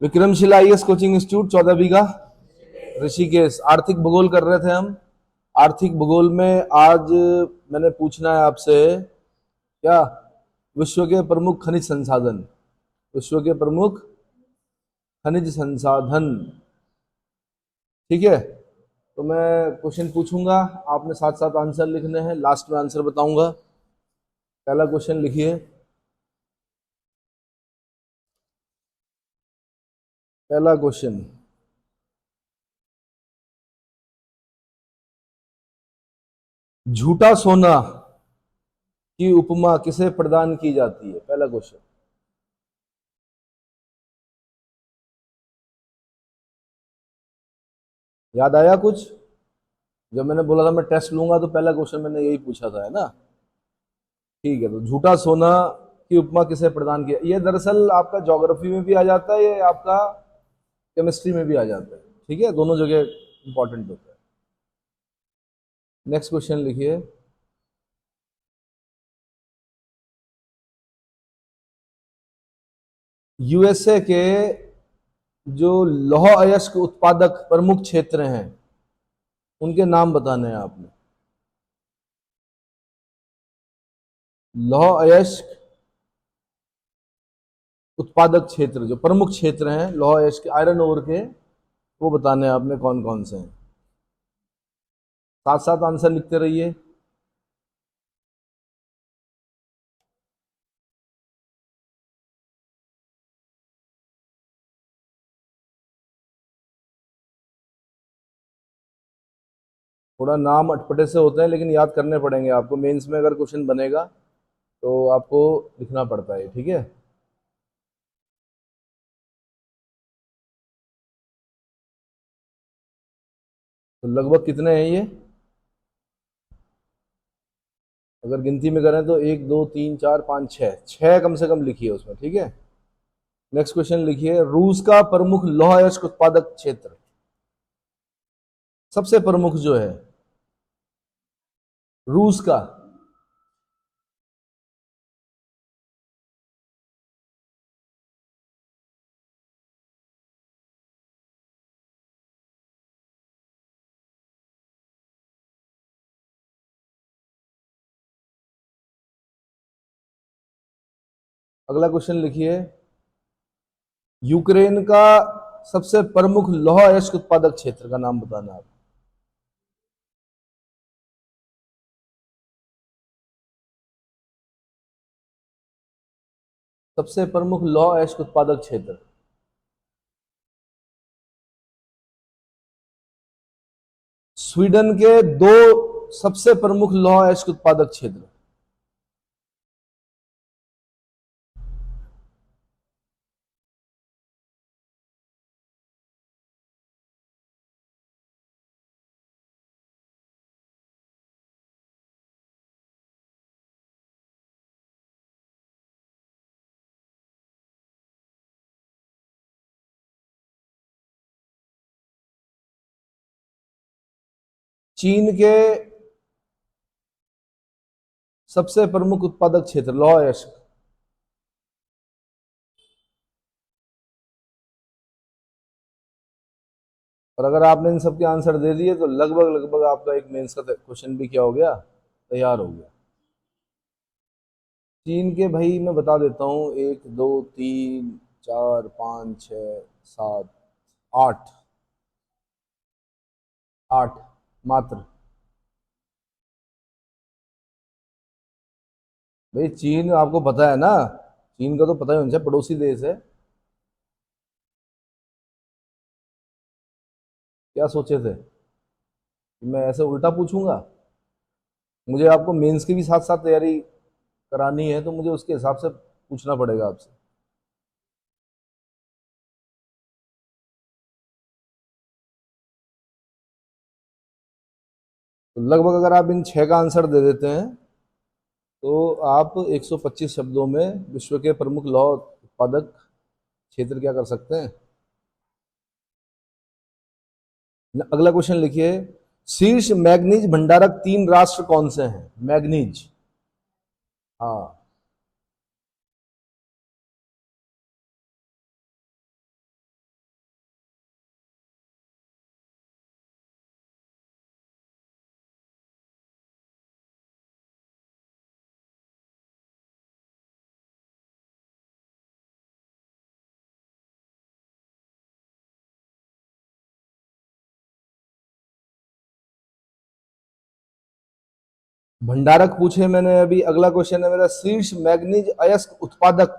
Vikramshila IAS coaching institute 14 बीघा ऋषिकेश। आर्थिक भूगोल कर रहे थे हम। आर्थिक भूगोल में आज मैंने पूछना है आपसे क्या, विश्व के प्रमुख खनिज संसाधन, विश्व के प्रमुख खनिज संसाधन। ठीक है, तो मैं क्वेश्चन पूछूंगा, आपने साथ साथ आंसर लिखने हैं, लास्ट में आंसर बताऊंगा। पहला क्वेश्चन लिखिए। पहला क्वेश्चन, झूठा सोना की उपमा किसे प्रदान की जाती है? पहला क्वेश्चन। याद आया कुछ? जब मैंने बोला था मैं टेस्ट लूंगा तो पहला क्वेश्चन मैंने यही पूछा था, है ना? ठीक है, तो झूठा सोना की उपमा किसे प्रदान किया, ये दरअसल आपका ज्योग्राफी में भी आ जाता है, ये आपका केमिस्ट्री में भी आ जाता है। ठीक है, दोनों जगह इंपॉर्टेंट होता है। नेक्स्ट क्वेश्चन लिखिए। यूएसए के जो लौह अयस्क उत्पादक प्रमुख क्षेत्र हैं उनके नाम बताने हैं आपने। लौह अयस्क उत्पादक क्षेत्र, जो प्रमुख क्षेत्र हैं लौह अयस्क आयरन ओर के, वो बताने हैं आपने कौन कौन से हैं। साथ साथ आंसर लिखते रहिए। थोड़ा नाम अटपटे से होते हैं लेकिन याद करने पड़ेंगे आपको, मेंस में अगर क्वेश्चन बनेगा तो आपको लिखना पड़ता है। ठीक है, तो लगभग कितने हैं ये? अगर गिनती में करें तो 1 2 3 4 5 6, 6 कम से कम लिखिए उसमें। ठीक है, नेक्स्ट क्वेश्चन लिखिए। रूस का प्रमुख लौह अयस्क उत्पादक क्षेत्र, सबसे प्रमुख जो है रूस का। अगला क्वेश्चन लिखिए। यूक्रेन का सबसे प्रमुख लौह अयस्क उत्पादक क्षेत्र का नाम बताना आप। सबसे प्रमुख लौह अयस्क उत्पादक क्षेत्र। स्वीडन के दो सबसे प्रमुख लौह अयस्क उत्पादक क्षेत्र। चीन के सबसे प्रमुख उत्पादक क्षेत्र लौह अयस्क। और अगर आपने इन सबके आंसर दे दिए तो लगभग लगभग आपका एक मेंस का क्वेश्चन भी क्या हो गया, तैयार हो गया। चीन के भाई मैं बता देता हूँ, 1 2 3 4 5 6 7 8, 8 मात्र। भाई चीन आपको पता है ना, चीन का तो पता ही उनसे, पड़ोसी देश है। क्या सोचे थे कि मैं ऐसे उल्टा पूछूंगा? मुझे आपको मेंस की भी साथ साथ तैयारी करानी है तो मुझे उसके हिसाब से पूछना पड़ेगा आपसे। तो लगभग अगर आप इन 6 का आंसर दे देते हैं तो आप 125 शब्दों में विश्व के प्रमुख लौह उत्पादक क्षेत्र क्या कर सकते हैं। अगला क्वेश्चन लिखिए। शीर्ष मैग्नीज भंडारक 3 राष्ट्र कौन से हैं? मैग्नीज, हाँ। भंडारक पूछे मैंने अभी। अगला क्वेश्चन है मेरा, शीर्ष मैग्नीज अयस्क उत्पादक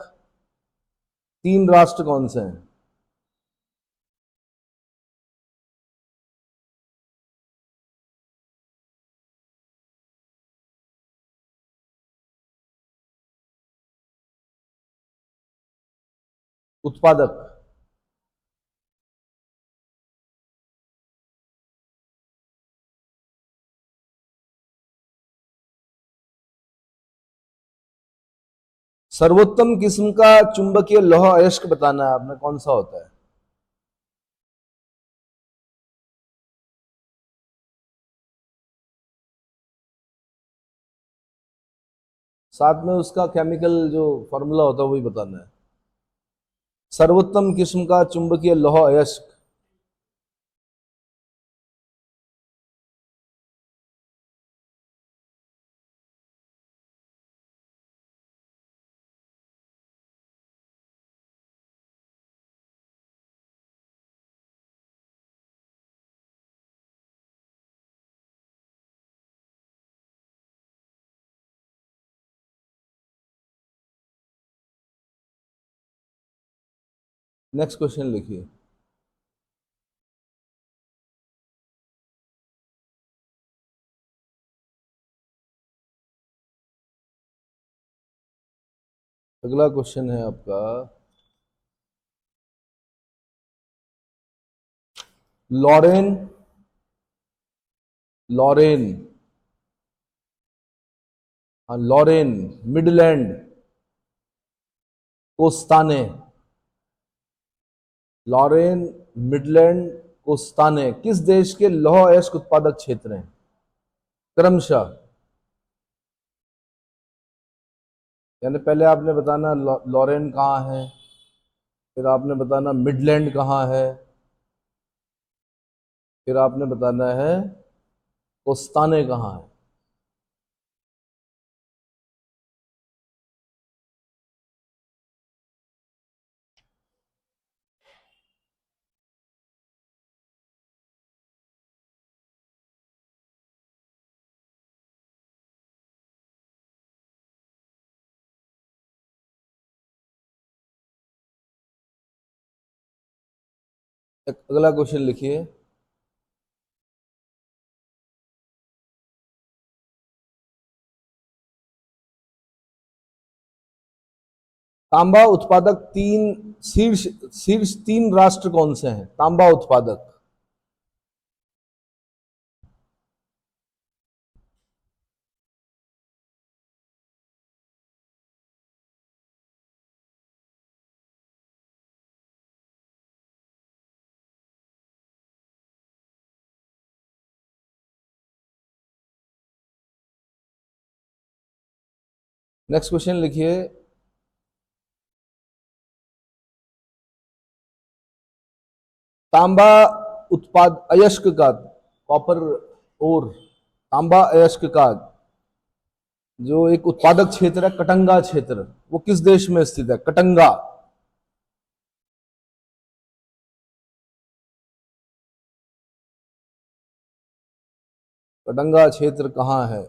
3 राष्ट्र कौन से हैं? उत्पादक। सर्वोत्तम किस्म का चुंबकीय लौह अयस्क बताना है आपने, कौन सा होता है? साथ में उसका केमिकल जो फॉर्मूला होता है वही बताना है। सर्वोत्तम किस्म का चुंबकीय लौह अयस्क। नेक्स्ट क्वेश्चन लिखिए। अगला क्वेश्चन है आपका, लॉरेन लॉरेन हाँ, लॉरेन मिडलैंड कोस्ताने। लॉरेन मिडलैंड कोस्ताने किस देश के लौह अयस्क उत्पादक क्षेत्र हैं क्रमशः? यानी पहले आपने बताना लॉरेन कहाँ है, फिर आपने बताना मिडलैंड कहाँ है, फिर आपने बताना है कोस्ताने कहाँ है। अगला क्वेश्चन लिखिए। तांबा उत्पादक शीर्ष शीर्ष 3 राष्ट्र कौन से हैं तांबा उत्पादक? नेक्स्ट क्वेश्चन लिखिए। तांबा उत्पाद अयस्क का, कॉपर और तांबा अयस्क का जो एक उत्पादक क्षेत्र है कटंगा क्षेत्र, वो किस देश में स्थित है? कटंगा। कटंगा क्षेत्र कहाँ है?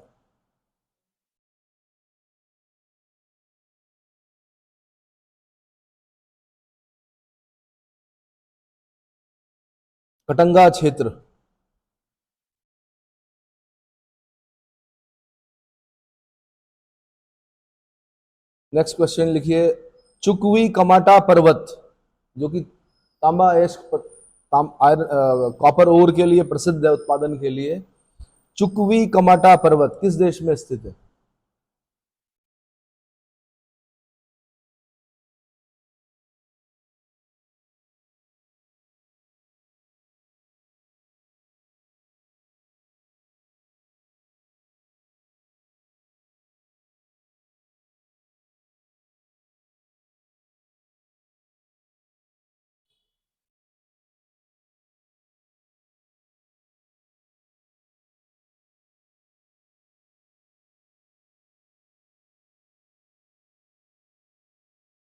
कटंगा क्षेत्र। नेक्स्ट क्वेश्चन लिखिए। चुकवी कमाटा पर्वत जो कि तांबा अयस्क कॉपर ओर के लिए प्रसिद्ध है, उत्पादन के लिए, चुकवी कमाटा पर्वत किस देश में स्थित है?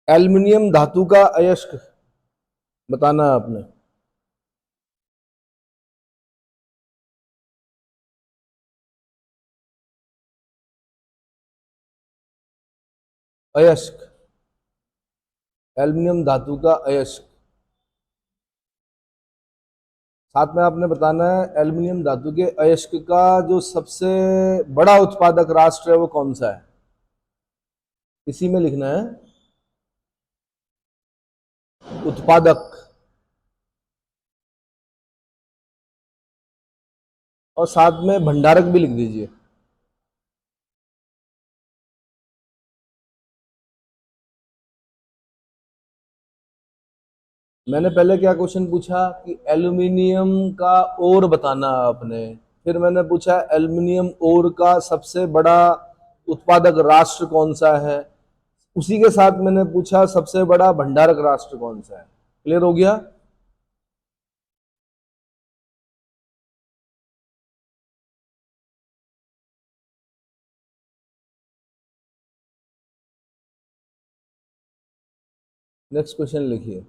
एल्युमिनियम धातु का अयस्क बताना है आपने। अयस्क, एल्युमिनियम धातु का अयस्क। साथ में आपने बताना है एल्युमिनियम धातु के अयस्क का जो सबसे बड़ा उत्पादक राष्ट्र है वो कौन सा है, इसी में लिखना है उत्पादक। और साथ में भंडारक भी लिख दीजिए। मैंने पहले क्या क्वेश्चन पूछा कि एल्युमिनियम का ओर बताना आपने, फिर मैंने पूछा एल्युमिनियम ओर का सबसे बड़ा उत्पादक राष्ट्र कौन सा है, उसी के साथ मैंने पूछा सबसे बड़ा भंडारक राष्ट्र कौन सा है। क्लियर हो गया? नेक्स्ट क्वेश्चन लिखिए।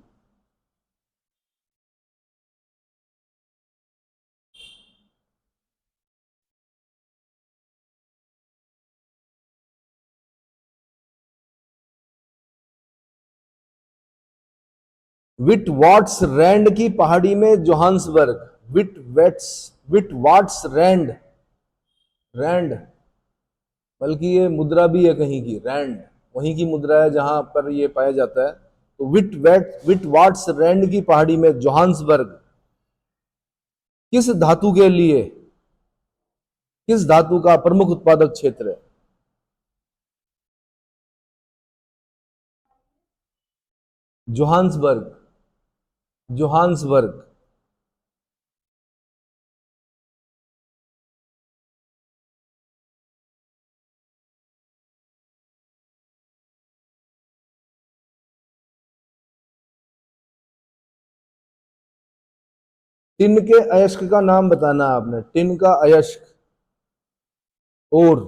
विट वाट्स रैंड की पहाड़ी में जोहान्सबर्ग, विट वाट्स रैंड, रैंड बल्कि ये मुद्रा भी है कहीं की, रैंड वहीं की मुद्रा है जहां पर ये पाया जाता है। तो विट वाट्स रैंड की पहाड़ी में जोहान्सबर्ग किस धातु के लिए, किस धातु का प्रमुख उत्पादक क्षेत्र है? Johannesburg, Johannesburg. टिन के अयस्क का नाम बताना आपने, टिन का अयस्क। और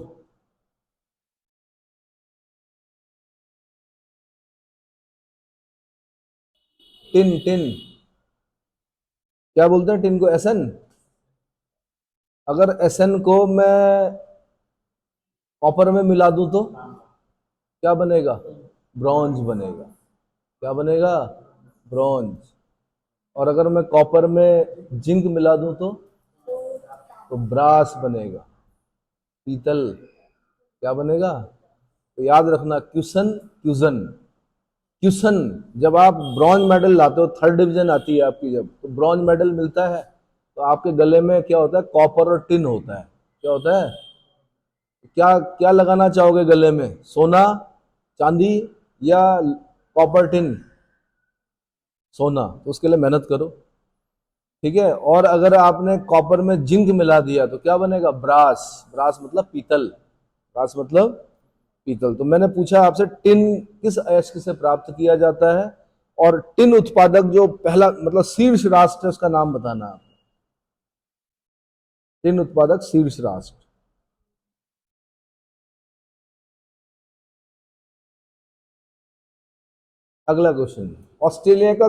टिन, टिन क्या बोलते हैं टिन को? एसन। अगर एसन को मैं कॉपर में मिला दूं तो क्या बनेगा? ब्रॉन्ज बनेगा। क्या बनेगा? ब्रॉन्ज। और अगर मैं कॉपर में जिंक मिला दूं तो ब्रास बनेगा, पीतल। क्या बनेगा? तो याद रखना क्यूसन, क्यूजन, क्यूसन। जब आप ब्रॉन्ज मेडल लाते हो, थर्ड डिवीजन आती है आपकी, जब तो ब्रॉन्ज मेडल मिलता है तो आपके गले में क्या होता है? कॉपर और टिन होता है। क्या होता है? क्या क्या लगाना चाहोगे गले में? सोना, चांदी या कॉपर टिन? सोना। तो उसके लिए मेहनत करो। ठीक है। और अगर आपने कॉपर में जिंक मिला दिया तो क्या बनेगा? ब्रास। ब्रास मतलब पीतल, ब्रास मतलब पीतल। तो मैंने पूछा आपसे टिन किस अयस्क से प्राप्त किया जाता है, और टिन उत्पादक जो पहला मतलब शीर्ष राष्ट्र है उसका नाम बताना आप। टिन उत्पादक शीर्ष राष्ट्र। अगला क्वेश्चन, ऑस्ट्रेलिया का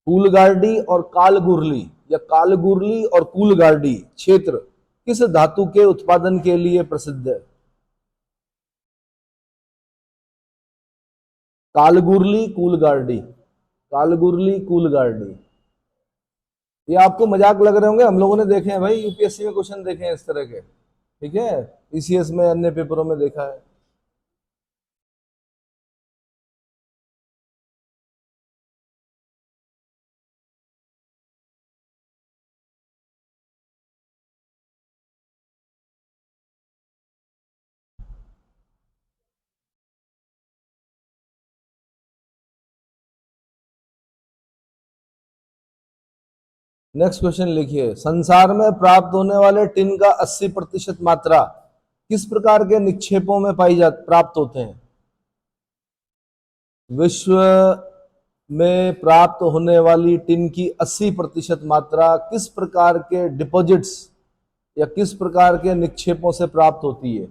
कूलगार्डी और कालगुरली, या कालगुरली और कूलगार्डी क्षेत्र किस धातु के उत्पादन के लिए प्रसिद्ध है? कालगुरली कूलगार्डी, कालगुरली कूलगार्डी। ये आपको मजाक लग रहे होंगे, हम लोगों ने देखे हैं भाई, यूपीएससी में क्वेश्चन देखे हैं इस तरह के। ठीक है, ईसीएस में अन्य पेपरों में देखा है। नेक्स्ट क्वेश्चन लिखिए, संसार में प्राप्त होने वाले टिन का 80% मात्रा किस प्रकार के निक्षेपों में प्राप्त होते हैं? विश्व में प्राप्त होने वाली टिन की 80% मात्रा किस प्रकार के डिपॉजिट्स या किस प्रकार के निक्षेपों से प्राप्त होती है?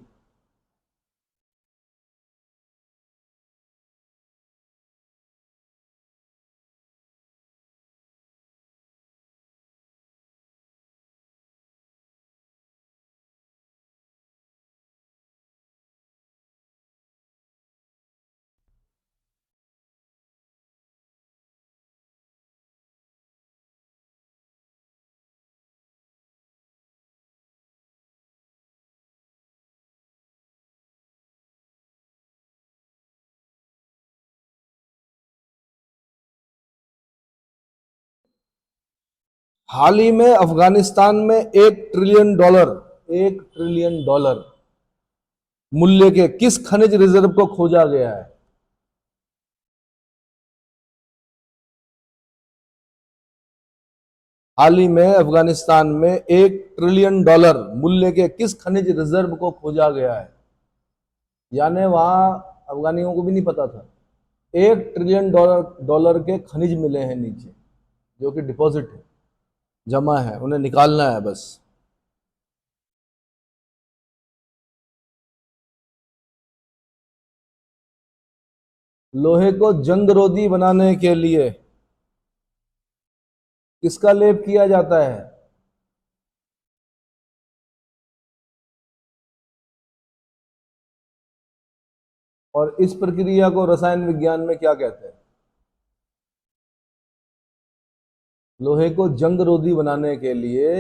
हाल ही में अफगानिस्तान में $1 ट्रिलियन मूल्य के किस खनिज रिजर्व को खोजा गया है? हाल ही में अफगानिस्तान में $1 ट्रिलियन मूल्य के किस खनिज रिजर्व को खोजा गया है? यानी वहां अफगानियों को भी नहीं पता था। $1 ट्रिलियन के खनिज मिले हैं नीचे, जो कि डिपॉजिट है, जमा है, उन्हें निकालना है बस। लोहे को जंगरोधी बनाने के लिए किसका लेप किया जाता है? और इस प्रक्रिया को रसायन विज्ञान में क्या कहते हैं? लोहे को जंगरोधी बनाने के लिए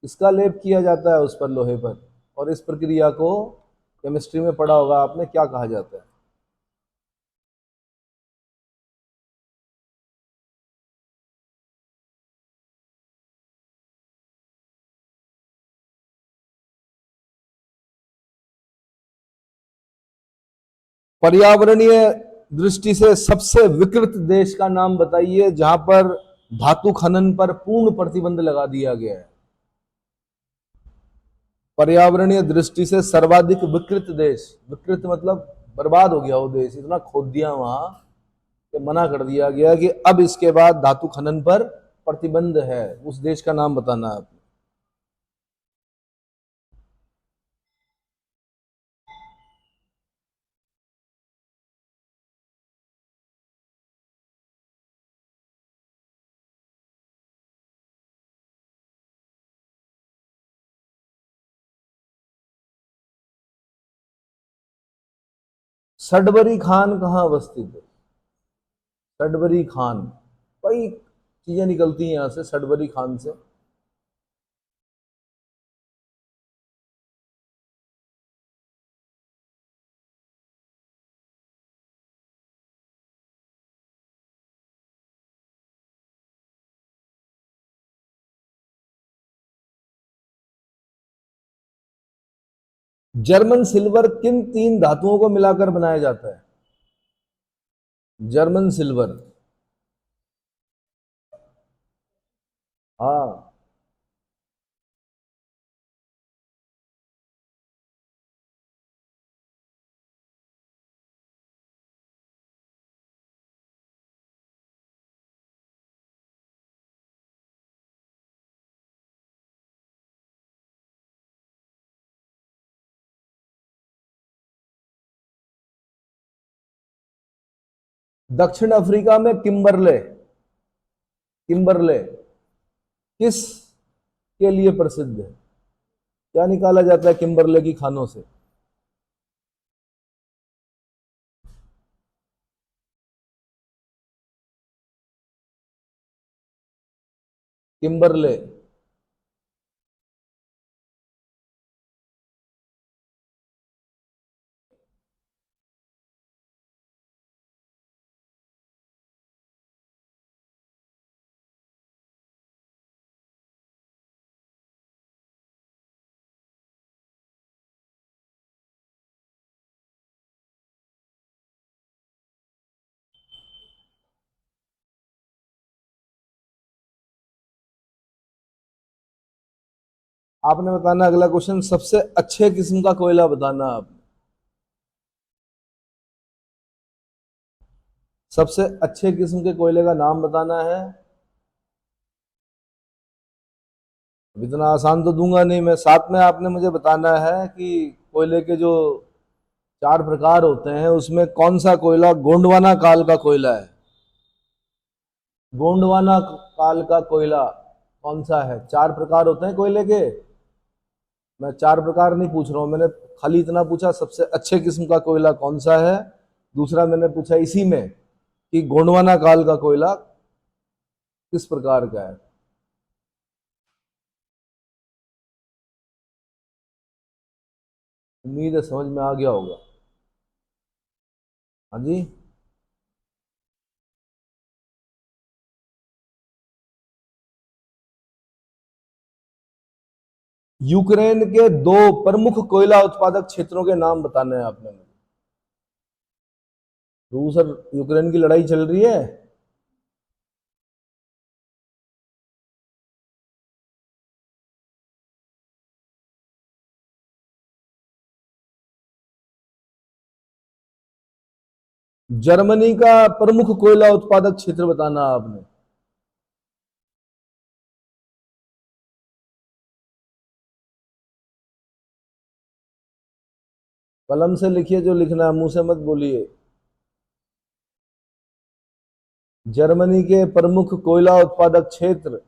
इसका लेप किया जाता है उस पर, लोहे पर, और इस प्रक्रिया को केमिस्ट्री में पढ़ा होगा आपने, क्या कहा जाता है? पर्यावरणीय दृष्टि से सबसे विकृत देश का नाम बताइए जहां पर धातु खनन पर पूर्ण प्रतिबंध लगा दिया गया है। पर्यावरणीय दृष्टि से सर्वाधिक विकृत देश, विकृत मतलब बर्बाद हो गया वो देश, इतना खोद दिया वहां कि मना कर दिया गया कि अब इसके बाद धातु खनन पर प्रतिबंध है। उस देश का नाम बताना है आपने। सडबरी खान कहाँ अवस्थित है? सडबरी खान, कई चीजें निकलती हैं यहां से सडबरी खान से। जर्मन सिल्वर किन 3 धातुओं को मिलाकर बनाया जाता है? जर्मन सिल्वर, हाँ। दक्षिण अफ्रीका में किम्बरले, किम्बरले किस के लिए प्रसिद्ध है? क्या निकाला जाता है किम्बरले की खानों से? किम्बरले, आपने बताना अगला क्वेश्चन, सबसे अच्छे किस्म का कोयला बताना आप। सबसे अच्छे किस्म के कोयले का नाम बताना है। अब इतना आसान तो दूंगा नहीं मैं, साथ में आपने मुझे बताना है कि कोयले के जो 4 प्रकार होते हैं उसमें कौन सा कोयला गोंडवाना काल का कोयला है? गोंडवाना काल का कोयला कौन सा है? 4 प्रकार होते हैं कोयले के। मैं 4 प्रकार नहीं पूछ रहा हूं, मैंने खाली इतना पूछा सबसे अच्छे किस्म का कोयला कौन सा है। दूसरा मैंने पूछा इसी में कि गोंडवाना काल का कोयला किस प्रकार का है। उम्मीद है समझ में आ गया होगा। हाँ जी। यूक्रेन के दो प्रमुख कोयला उत्पादक क्षेत्रों के नाम बताने हैं आपने मुझे। रूस और यूक्रेन की लड़ाई चल रही है। जर्मनी का प्रमुख कोयला उत्पादक क्षेत्र बताना आपने। कलम से लिखिए जो लिखना है, मुंह से मत बोलिए। जर्मनी के प्रमुख कोयला उत्पादक क्षेत्र।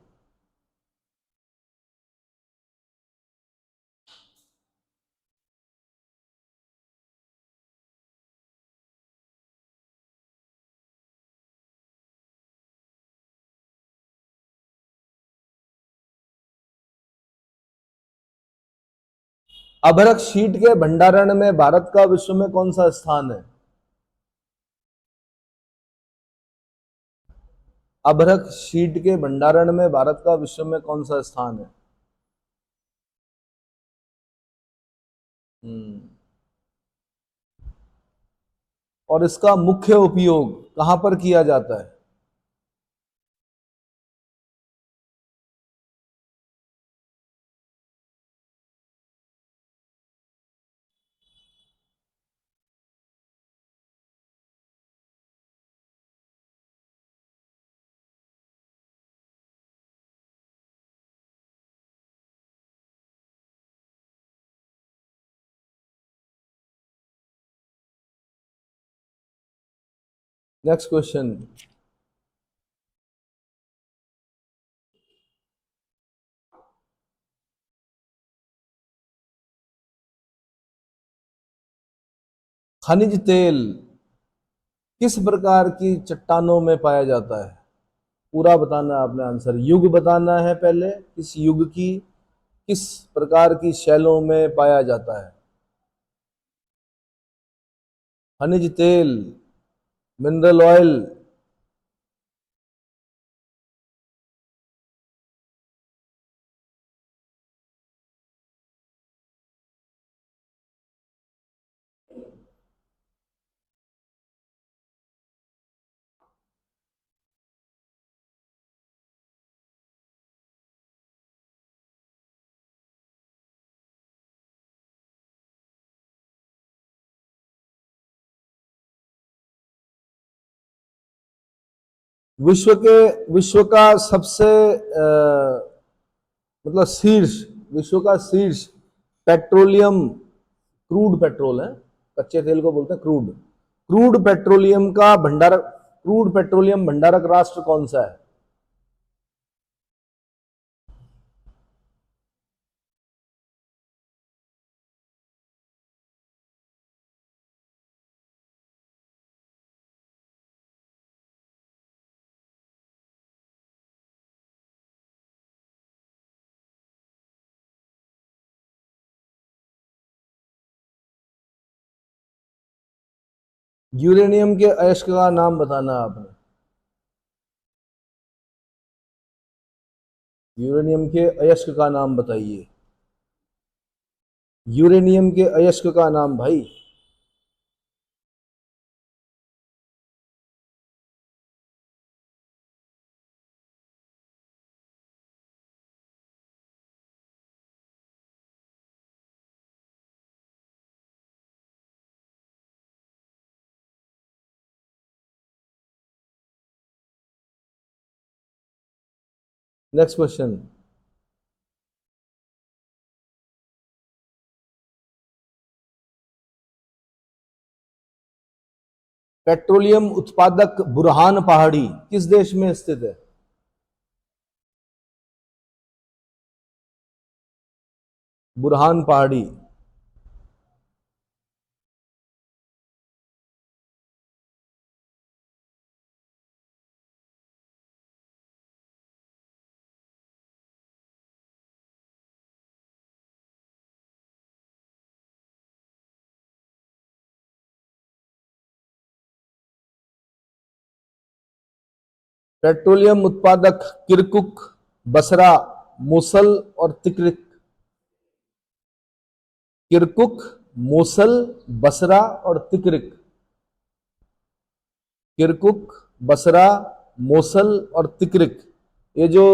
अभ्रक शीट के भंडारण में भारत का विश्व में कौन सा स्थान है? अभ्रक शीट के भंडारण में भारत का विश्व में कौन सा स्थान है? हम्म। और इसका मुख्य उपयोग कहां पर किया जाता है? Next question. खनिज तेल किस प्रकार की चट्टानों में पाया जाता है? पूरा बताना है आपने आंसर। युग बताना है पहले, किस युग की, किस प्रकार की शैलों में पाया जाता है? खनिज तेल, मिनरल ऑयल। विश्व का सबसे मतलब शीर्ष, विश्व का शीर्ष पेट्रोलियम, क्रूड पेट्रोल है, कच्चे तेल को बोलते हैं क्रूड, क्रूड पेट्रोलियम का भंडारक, क्रूड पेट्रोलियम भंडारक राष्ट्र कौन सा है? यूरेनियम के अयस्क का नाम बताना आपने। यूरेनियम के अयस्क का नाम बताइए। यूरेनियम के अयस्क का नाम भाई। Next question. पेट्रोलियम उत्पादक बुरहान पहाड़ी किस देश में स्थित है? बुरहान पहाड़ी। पेट्रोलियम उत्पादक किरकुक, बसरा, मोसल और तिक्रिक। किरकुक, मोसल, बसरा और तिकरिक। किरकुक, बसरा, मोसल और तिकरिक, ये जो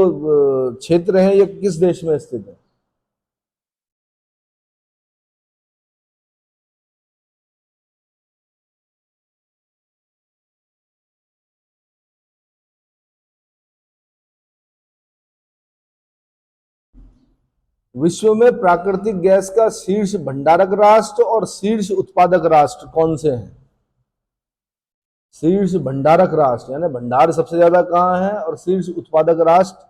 क्षेत्र है ये किस देश में स्थित है? विश्व में प्राकृतिक गैस का शीर्ष भंडारक राष्ट्र और शीर्ष उत्पादक राष्ट्र कौन से हैं? शीर्ष भंडारक राष्ट्र यानी भंडार सबसे ज्यादा कहाँ है, और शीर्ष उत्पादक राष्ट्र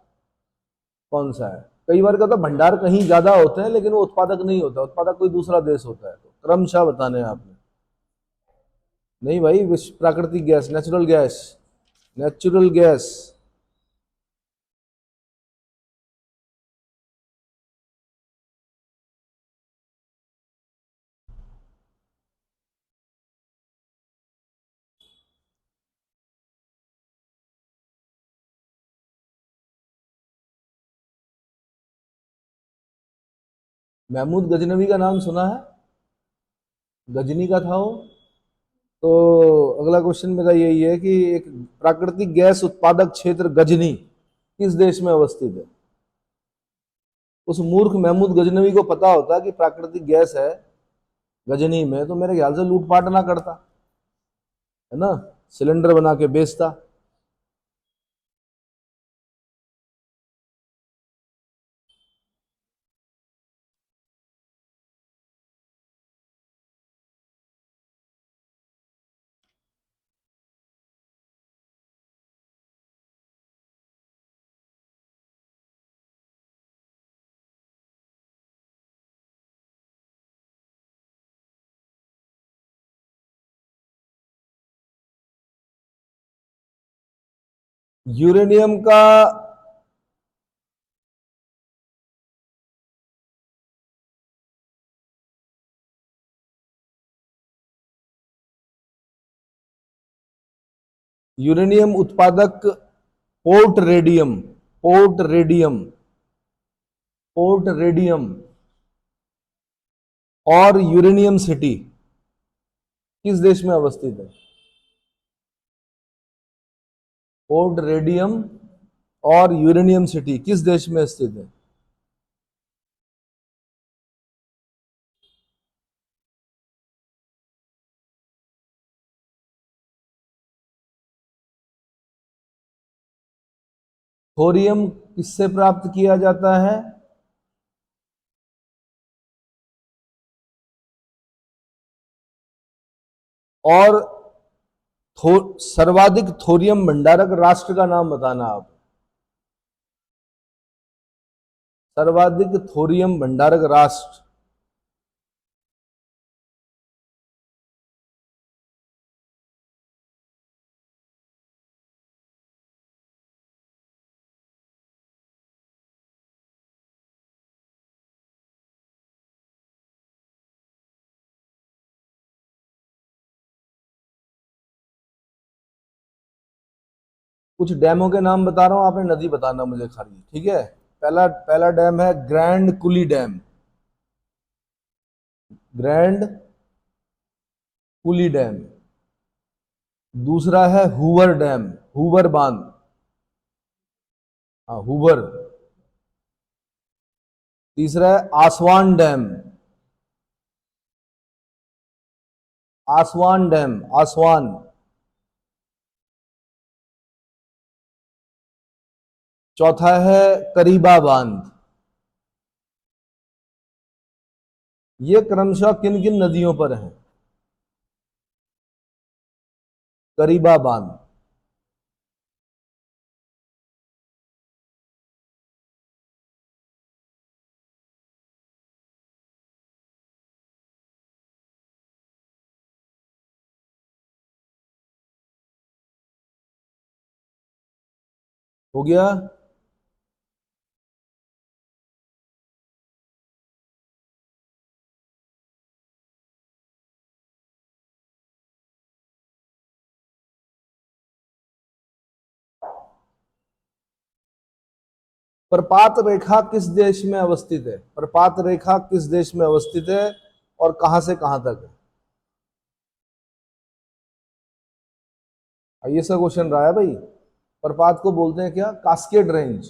कौन सा है? कई बार का तो भंडार कहीं ज्यादा होते हैं लेकिन वो उत्पादक नहीं होता, उत्पादक कोई दूसरा देश होता है। तो क्रमशः बताने हैं आपने। नहीं भाई, विश्व प्राकृतिक gas, natural gas, natural gas. Mahmud Ghaznavi का नाम सुना है? गजनी का था वो। तो अगला क्वेश्चन मेरा यही है कि एक प्राकृतिक गैस उत्पादक क्षेत्र गजनी किस देश में अवस्थित है? उस मूर्ख महमूद गजनवी को पता होता कि प्राकृतिक गैस है गजनी में, तो मेरे ख्याल से लूटपाट ना करता, है ना, सिलेंडर बना के बेचता। यूरेनियम का यूरेनियम उत्पादक port radium, port radium, port radium और यूरेनियम सिटी किस देश में अवस्थित है? पोर्ट रेडियम और यूरेनियम सिटी किस देश में स्थित है? थोरियम किससे प्राप्त किया जाता है? और सर्वाधिक थोरियम भंडारक राष्ट्र का नाम बताना आप। सर्वाधिक थोरियम भंडारक राष्ट्र। कुछ डैमों के नाम बता रहा हूं, आपने नदी बताना मुझे खाली, ठीक है? पहला पहला डैम है ग्रैंड कुली डैम, ग्रैंड कुली डैम। दूसरा है हुवर डैम, हुवर बांध, हाँ हुवर। तीसरा है आसवान डैम, आसवान डैम, आसवान। चौथा है करीबा बांध। ये क्रमशः किन किन नदियों पर है? करीबा बांध। हो गया। प्रपात रेखा किस देश में अवस्थित है? प्रपात रेखा किस देश में अवस्थित है? और कहां से कहां तक है? ये सा क्वेश्चन रहा है भाई। प्रपात को बोलते हैं क्या? Cascade range,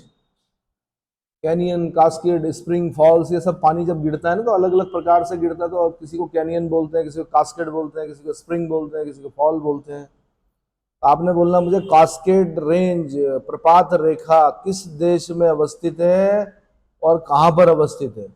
canyon, cascade, spring, falls, ये सब पानी जब गिरता है ना तो अलग अलग प्रकार से गिरता है, तो किसी को कैनियन बोलते हैं, किसी को कास्केड बोलते हैं, किसी को स्प्रिंग बोलते हैं, किसी को फॉल बोलते हैं। आपने बोलना मुझे कास्केड रेंज, प्रपात रेखा किस देश में अवस्थित है और कहां पर अवस्थित है?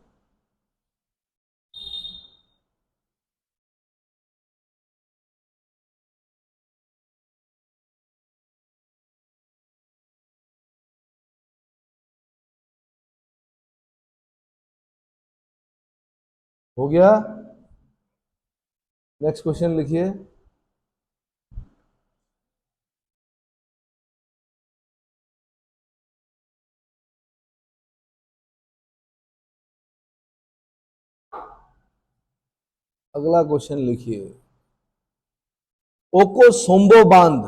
हो गया? नेक्स्ट क्वेश्चन लिखिए। अगला क्वेश्चन लिखिए। ओको सोम्बो बांध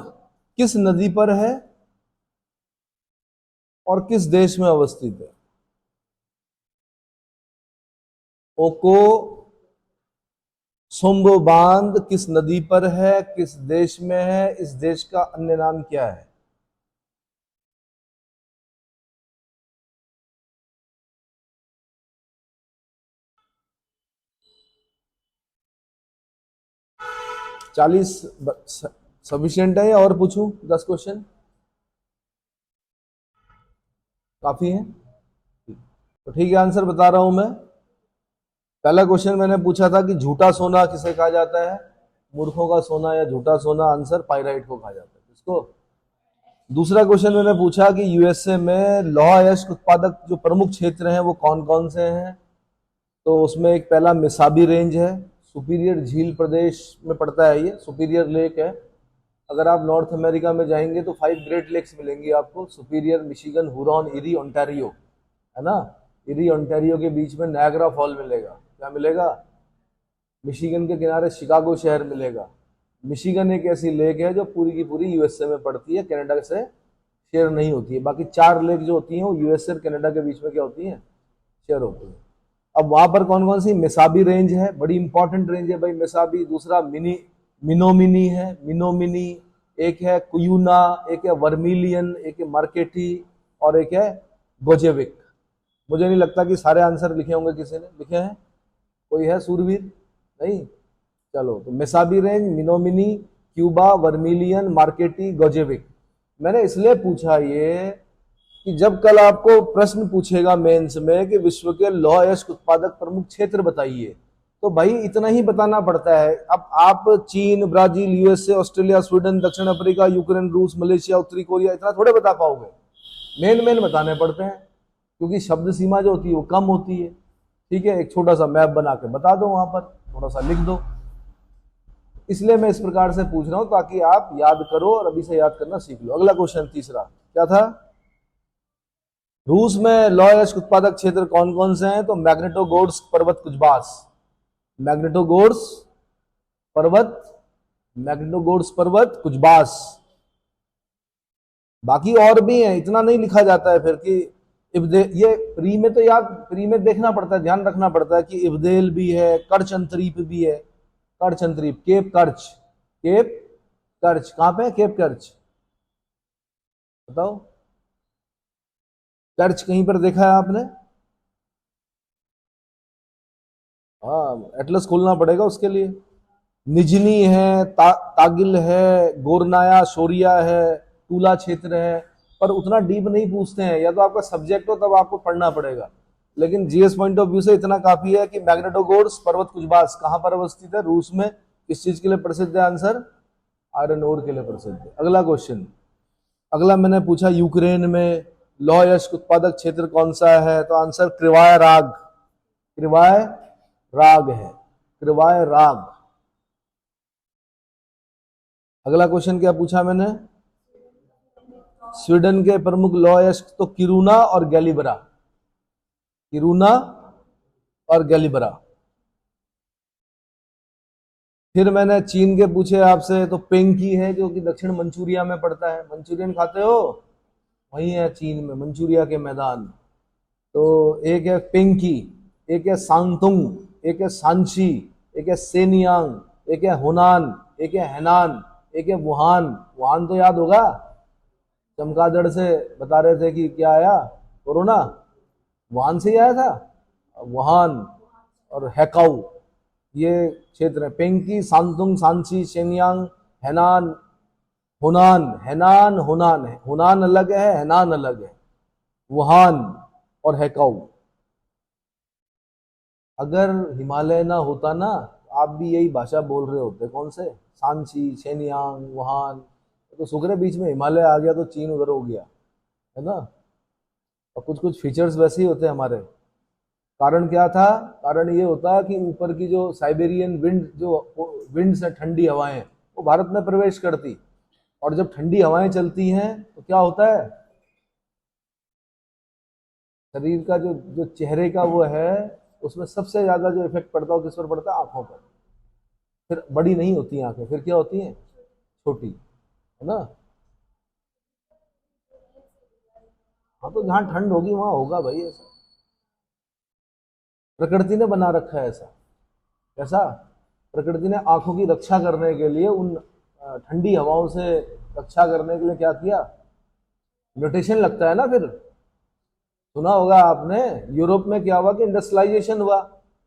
किस नदी पर है और किस देश में अवस्थित है? ओको सोम्बो बांध किस नदी पर है, किस देश में है, इस देश का अन्य नाम क्या है? चालीस सफिशियंट है या और पूछूं 10 क्वेश्चन? काफी है? तो ठीक है, आंसर बता रहा हूं मैं। पहला क्वेश्चन मैंने पूछा था कि झूठा सोना किसे कहा जाता है? मूर्खों का सोना या झूठा सोना, आंसर पाइराइट को कहा जाता है। इसको दूसरा क्वेश्चन मैंने पूछा कि यूएसए में लौह अयस्क उत्पादक जो प्रमुख क्षेत्र हैं वो कौन कौन से हैं? तो उसमें एक पहला मिसाबी रेंज है, सुपीरियर झील प्रदेश में पड़ता है, ये सुपीरियर लेक है। अगर आप नॉर्थ अमेरिका में जाएंगे तो 5 ग्रेट लेक्स मिलेंगी आपको, superior, Michigan, Huron, eri, Ontario, है ना। इरी ओंटारियो के बीच में नायग्रा फॉल मिलेगा। क्या मिलेगा? मिशिगन के किनारे शिकागो शहर मिलेगा। मिशिगन एक ऐसी लेक है जो पूरी की पूरी यूएसए में पड़ती है, कनाडा से शेयर नहीं होती है। बाकी 4 लेक जो होती हैं वो यूएसए और कनाडा के बीच में क्या होती हैं? शेयर होती है। अब वहां पर कौन कौन सी? मिसाबी रेंज है, बड़ी इंपॉर्टेंट रेंज है भाई मिसाबी। दूसरा मिनोमिनी है, मिनोमिनी। एक है कुयूना, एक है वर्मिलियन, एक है मार्केटी और एक है गोजेविक। मुझे नहीं लगता कि सारे आंसर लिखे होंगे, किसी ने लिखे हैं? कोई है सूरवीर? नहीं? चलो, तो मिसाबी रेंज, मिनोमिनी, क्यूबा, वर्मिलियन, मार्केटी, गोजेविक। मैंने इसलिए पूछा ये कि जब कल आपको प्रश्न पूछेगा मेंस में कि विश्व के लौह अयस्क उत्पादक प्रमुख क्षेत्र बताइए, तो भाई इतना ही बताना पड़ता है। अब आप चीन, ब्राजील, यूएसए, ऑस्ट्रेलिया, स्वीडन, दक्षिण अफ्रीका, यूक्रेन, रूस, मलेशिया, उत्तरी कोरिया, इतना थोड़े बता पाओगे। मेन मेन बताने पड़ते हैं, क्योंकि शब्द सीमा जो होती है वो कम होती है। ठीक है, एक छोटा सा मैप बना के बता दो, वहां पर थोड़ा सा लिख दो। इसलिए मैं इस प्रकार से पूछ रहा हूं ताकि आप याद करो और अभी से याद करना सीख लो। अगला क्वेश्चन तीसरा क्या था? रूस में लौह अयस्क उत्पादक क्षेत्र कौन कौन से हैं? तो मैग्नेटोगोर्स्क पर्वत कुजबास, मैग्नेटोगोर्स्क पर्वत, मैग्नेटोगोर्स्क पर्वत कुजबास। बाकी और भी हैं, इतना नहीं लिखा जाता है फिर कि ये प्री में तो याद, प्री में देखना पड़ता है, ध्यान रखना पड़ता है कि इब्देल भी है, कर्च अंतरीप भी है। कर्च अंतरीप, केप कर्च, केप कर्च कहां पे है? केप कर्च बताओ। कर्च कहीं पर देखा है आपने? हाँ, एटलस खोलना पड़ेगा उसके लिए। निजनी है, तागिल है, गोरनाया, शोरिया है, टूला क्षेत्र है। पर उतना डीप नहीं पूछते हैं, या तो आपका सब्जेक्ट हो तब आपको पढ़ना पड़ेगा। लेकिन जीएस पॉइंट ऑफ व्यू से इतना काफी है कि मैग्नेटोगोर्स पर्वत कुजबास कहां पर अवस्थित है? रूस में। किस चीज के लिए प्रसिद्ध है? आंसर आयरन ओर के लिए प्रसिद्ध है। अगला क्वेश्चन, अगला मैंने पूछा यूक्रेन में लौह अयस्क उत्पादक क्षेत्र कौन सा है? तो आंसर क्रिवाय राग, क्रिवाय राग है, क्रिवाय राग। अगला क्वेश्चन क्या पूछा मैंने? स्वीडन के प्रमुख लौह अयस्क तो किरूना और गैलिबरा, किरूना और गैलिबरा। फिर मैंने चीन के पूछे आपसे, तो पेंकी है जो कि दक्षिण मंचूरिया में पड़ता है। मंचूरियन खाते हो? वही है चीन में, मंचूरिया के मैदान। तो एक है पेंकी, एक है सांगतुंग, एक है सांची, एक है सेनियांग, एक है हुनान, एक है हैनान, एक है वुहान। वुहान तो याद होगा, चमगादड़ से बता रहे थे कि क्या आया, कोरोना वुहान से ही आया था। वुहान और हैकाउ ये क्षेत्र है। पेंकी, सांतुंग, सांची, शेनियांग, हैनान, हुनान। हैनान हुनान है, हुनान अलग है, हैनान अलग है। वुहान और हैकाउ। अगर हिमालय ना होता ना, आप भी यही भाषा बोल रहे होते। कौन से? सांची, शेनियांग, वुहान। तो शुक्र है बीच में हिमालय आ गया तो चीन उधर हो गया, है ना। और कुछ कुछ फीचर्स वैसे ही होते हैं हमारे। कारण क्या था? कारण ये होता है कि ऊपर की जो साइबेरियन विंड, जो विंड्स है, ठंडी हवाएं, वो भारत में प्रवेश करती। और जब ठंडी हवाएं चलती हैं तो क्या होता है, शरीर का जो जो चेहरे का वो है, उसमें सबसे ज्यादा जो इफेक्ट पड़ता है, किस पर पड़ता है? आंखों पर। फिर बड़ी नहीं होती आंखें, फिर क्या होती हैं? छोटी, है ना। हाँ, तो जहां ठंड होगी वहां होगा भाई ऐसा। प्रकृति ने बना रखा है ऐसा। कैसा? प्रकृति ने आंखों की रक्षा करने के लिए, उन ठंडी हवाओं से रक्षा करने के लिए क्या किया? म्यूटेशन लगता है ना फिर। सुना होगा आपने, यूरोप में क्या हुआ कि इंडस्ट्रियलाइजेशन हुआ।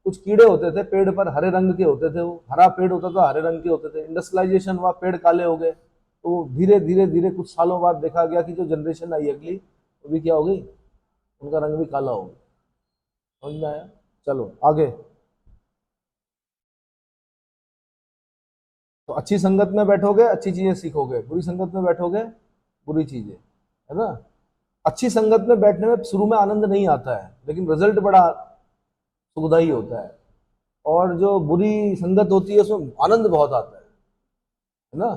कुछ कीड़े होते थे पेड़ पर, हरे रंग के होते थे, वो हरा पेड़ होता था, हरे रंग के होते थे। इंडस्ट्रियलाइजेशन हुआ, पेड़ काले हो गए। तो धीरे धीरे धीरे कुछ सालों बाद देखा गया कि जो जनरेशन आई अगली, वो भी क्या हो गई, उनका रंग भी काला हो गया। समझ में आया? चलो आगे। तो अच्छी संगत में बैठोगे अच्छी चीजें सीखोगे, बुरी संगत में बैठोगे बुरी चीजें, है ना। अच्छी संगत में बैठने में शुरू में आनंद नहीं आता है, लेकिन रिजल्ट बड़ा सुखदायी होता है। और जो बुरी संगत होती है उसमें आनंद बहुत आता है ना,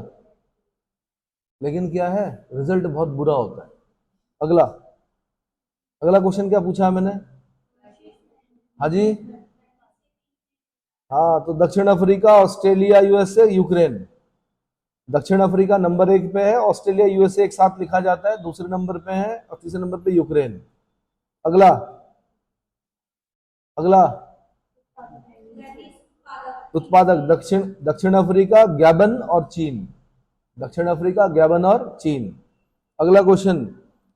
लेकिन क्या है, रिजल्ट बहुत बुरा होता है। अगला, अगला क्वेश्चन क्या पूछा है मैंने? हाँ जी। हाँ, तो दक्षिण अफ्रीका, ऑस्ट्रेलिया, यूएसए, यूक्रेन। दक्षिण अफ्रीका नंबर 1 पे है, ऑस्ट्रेलिया, यूएसए एक साथ लिखा जाता है, दूसरे नंबर पे है, और तीसरे नंबर पे यूक्रेन। अगला, अगला। उत्पादक, दक्षिण दक्षिण अफ्रीका, गैबन और चीन। दक्षिण अफ्रीका, गैबन और चीन। अगला क्वेश्चन,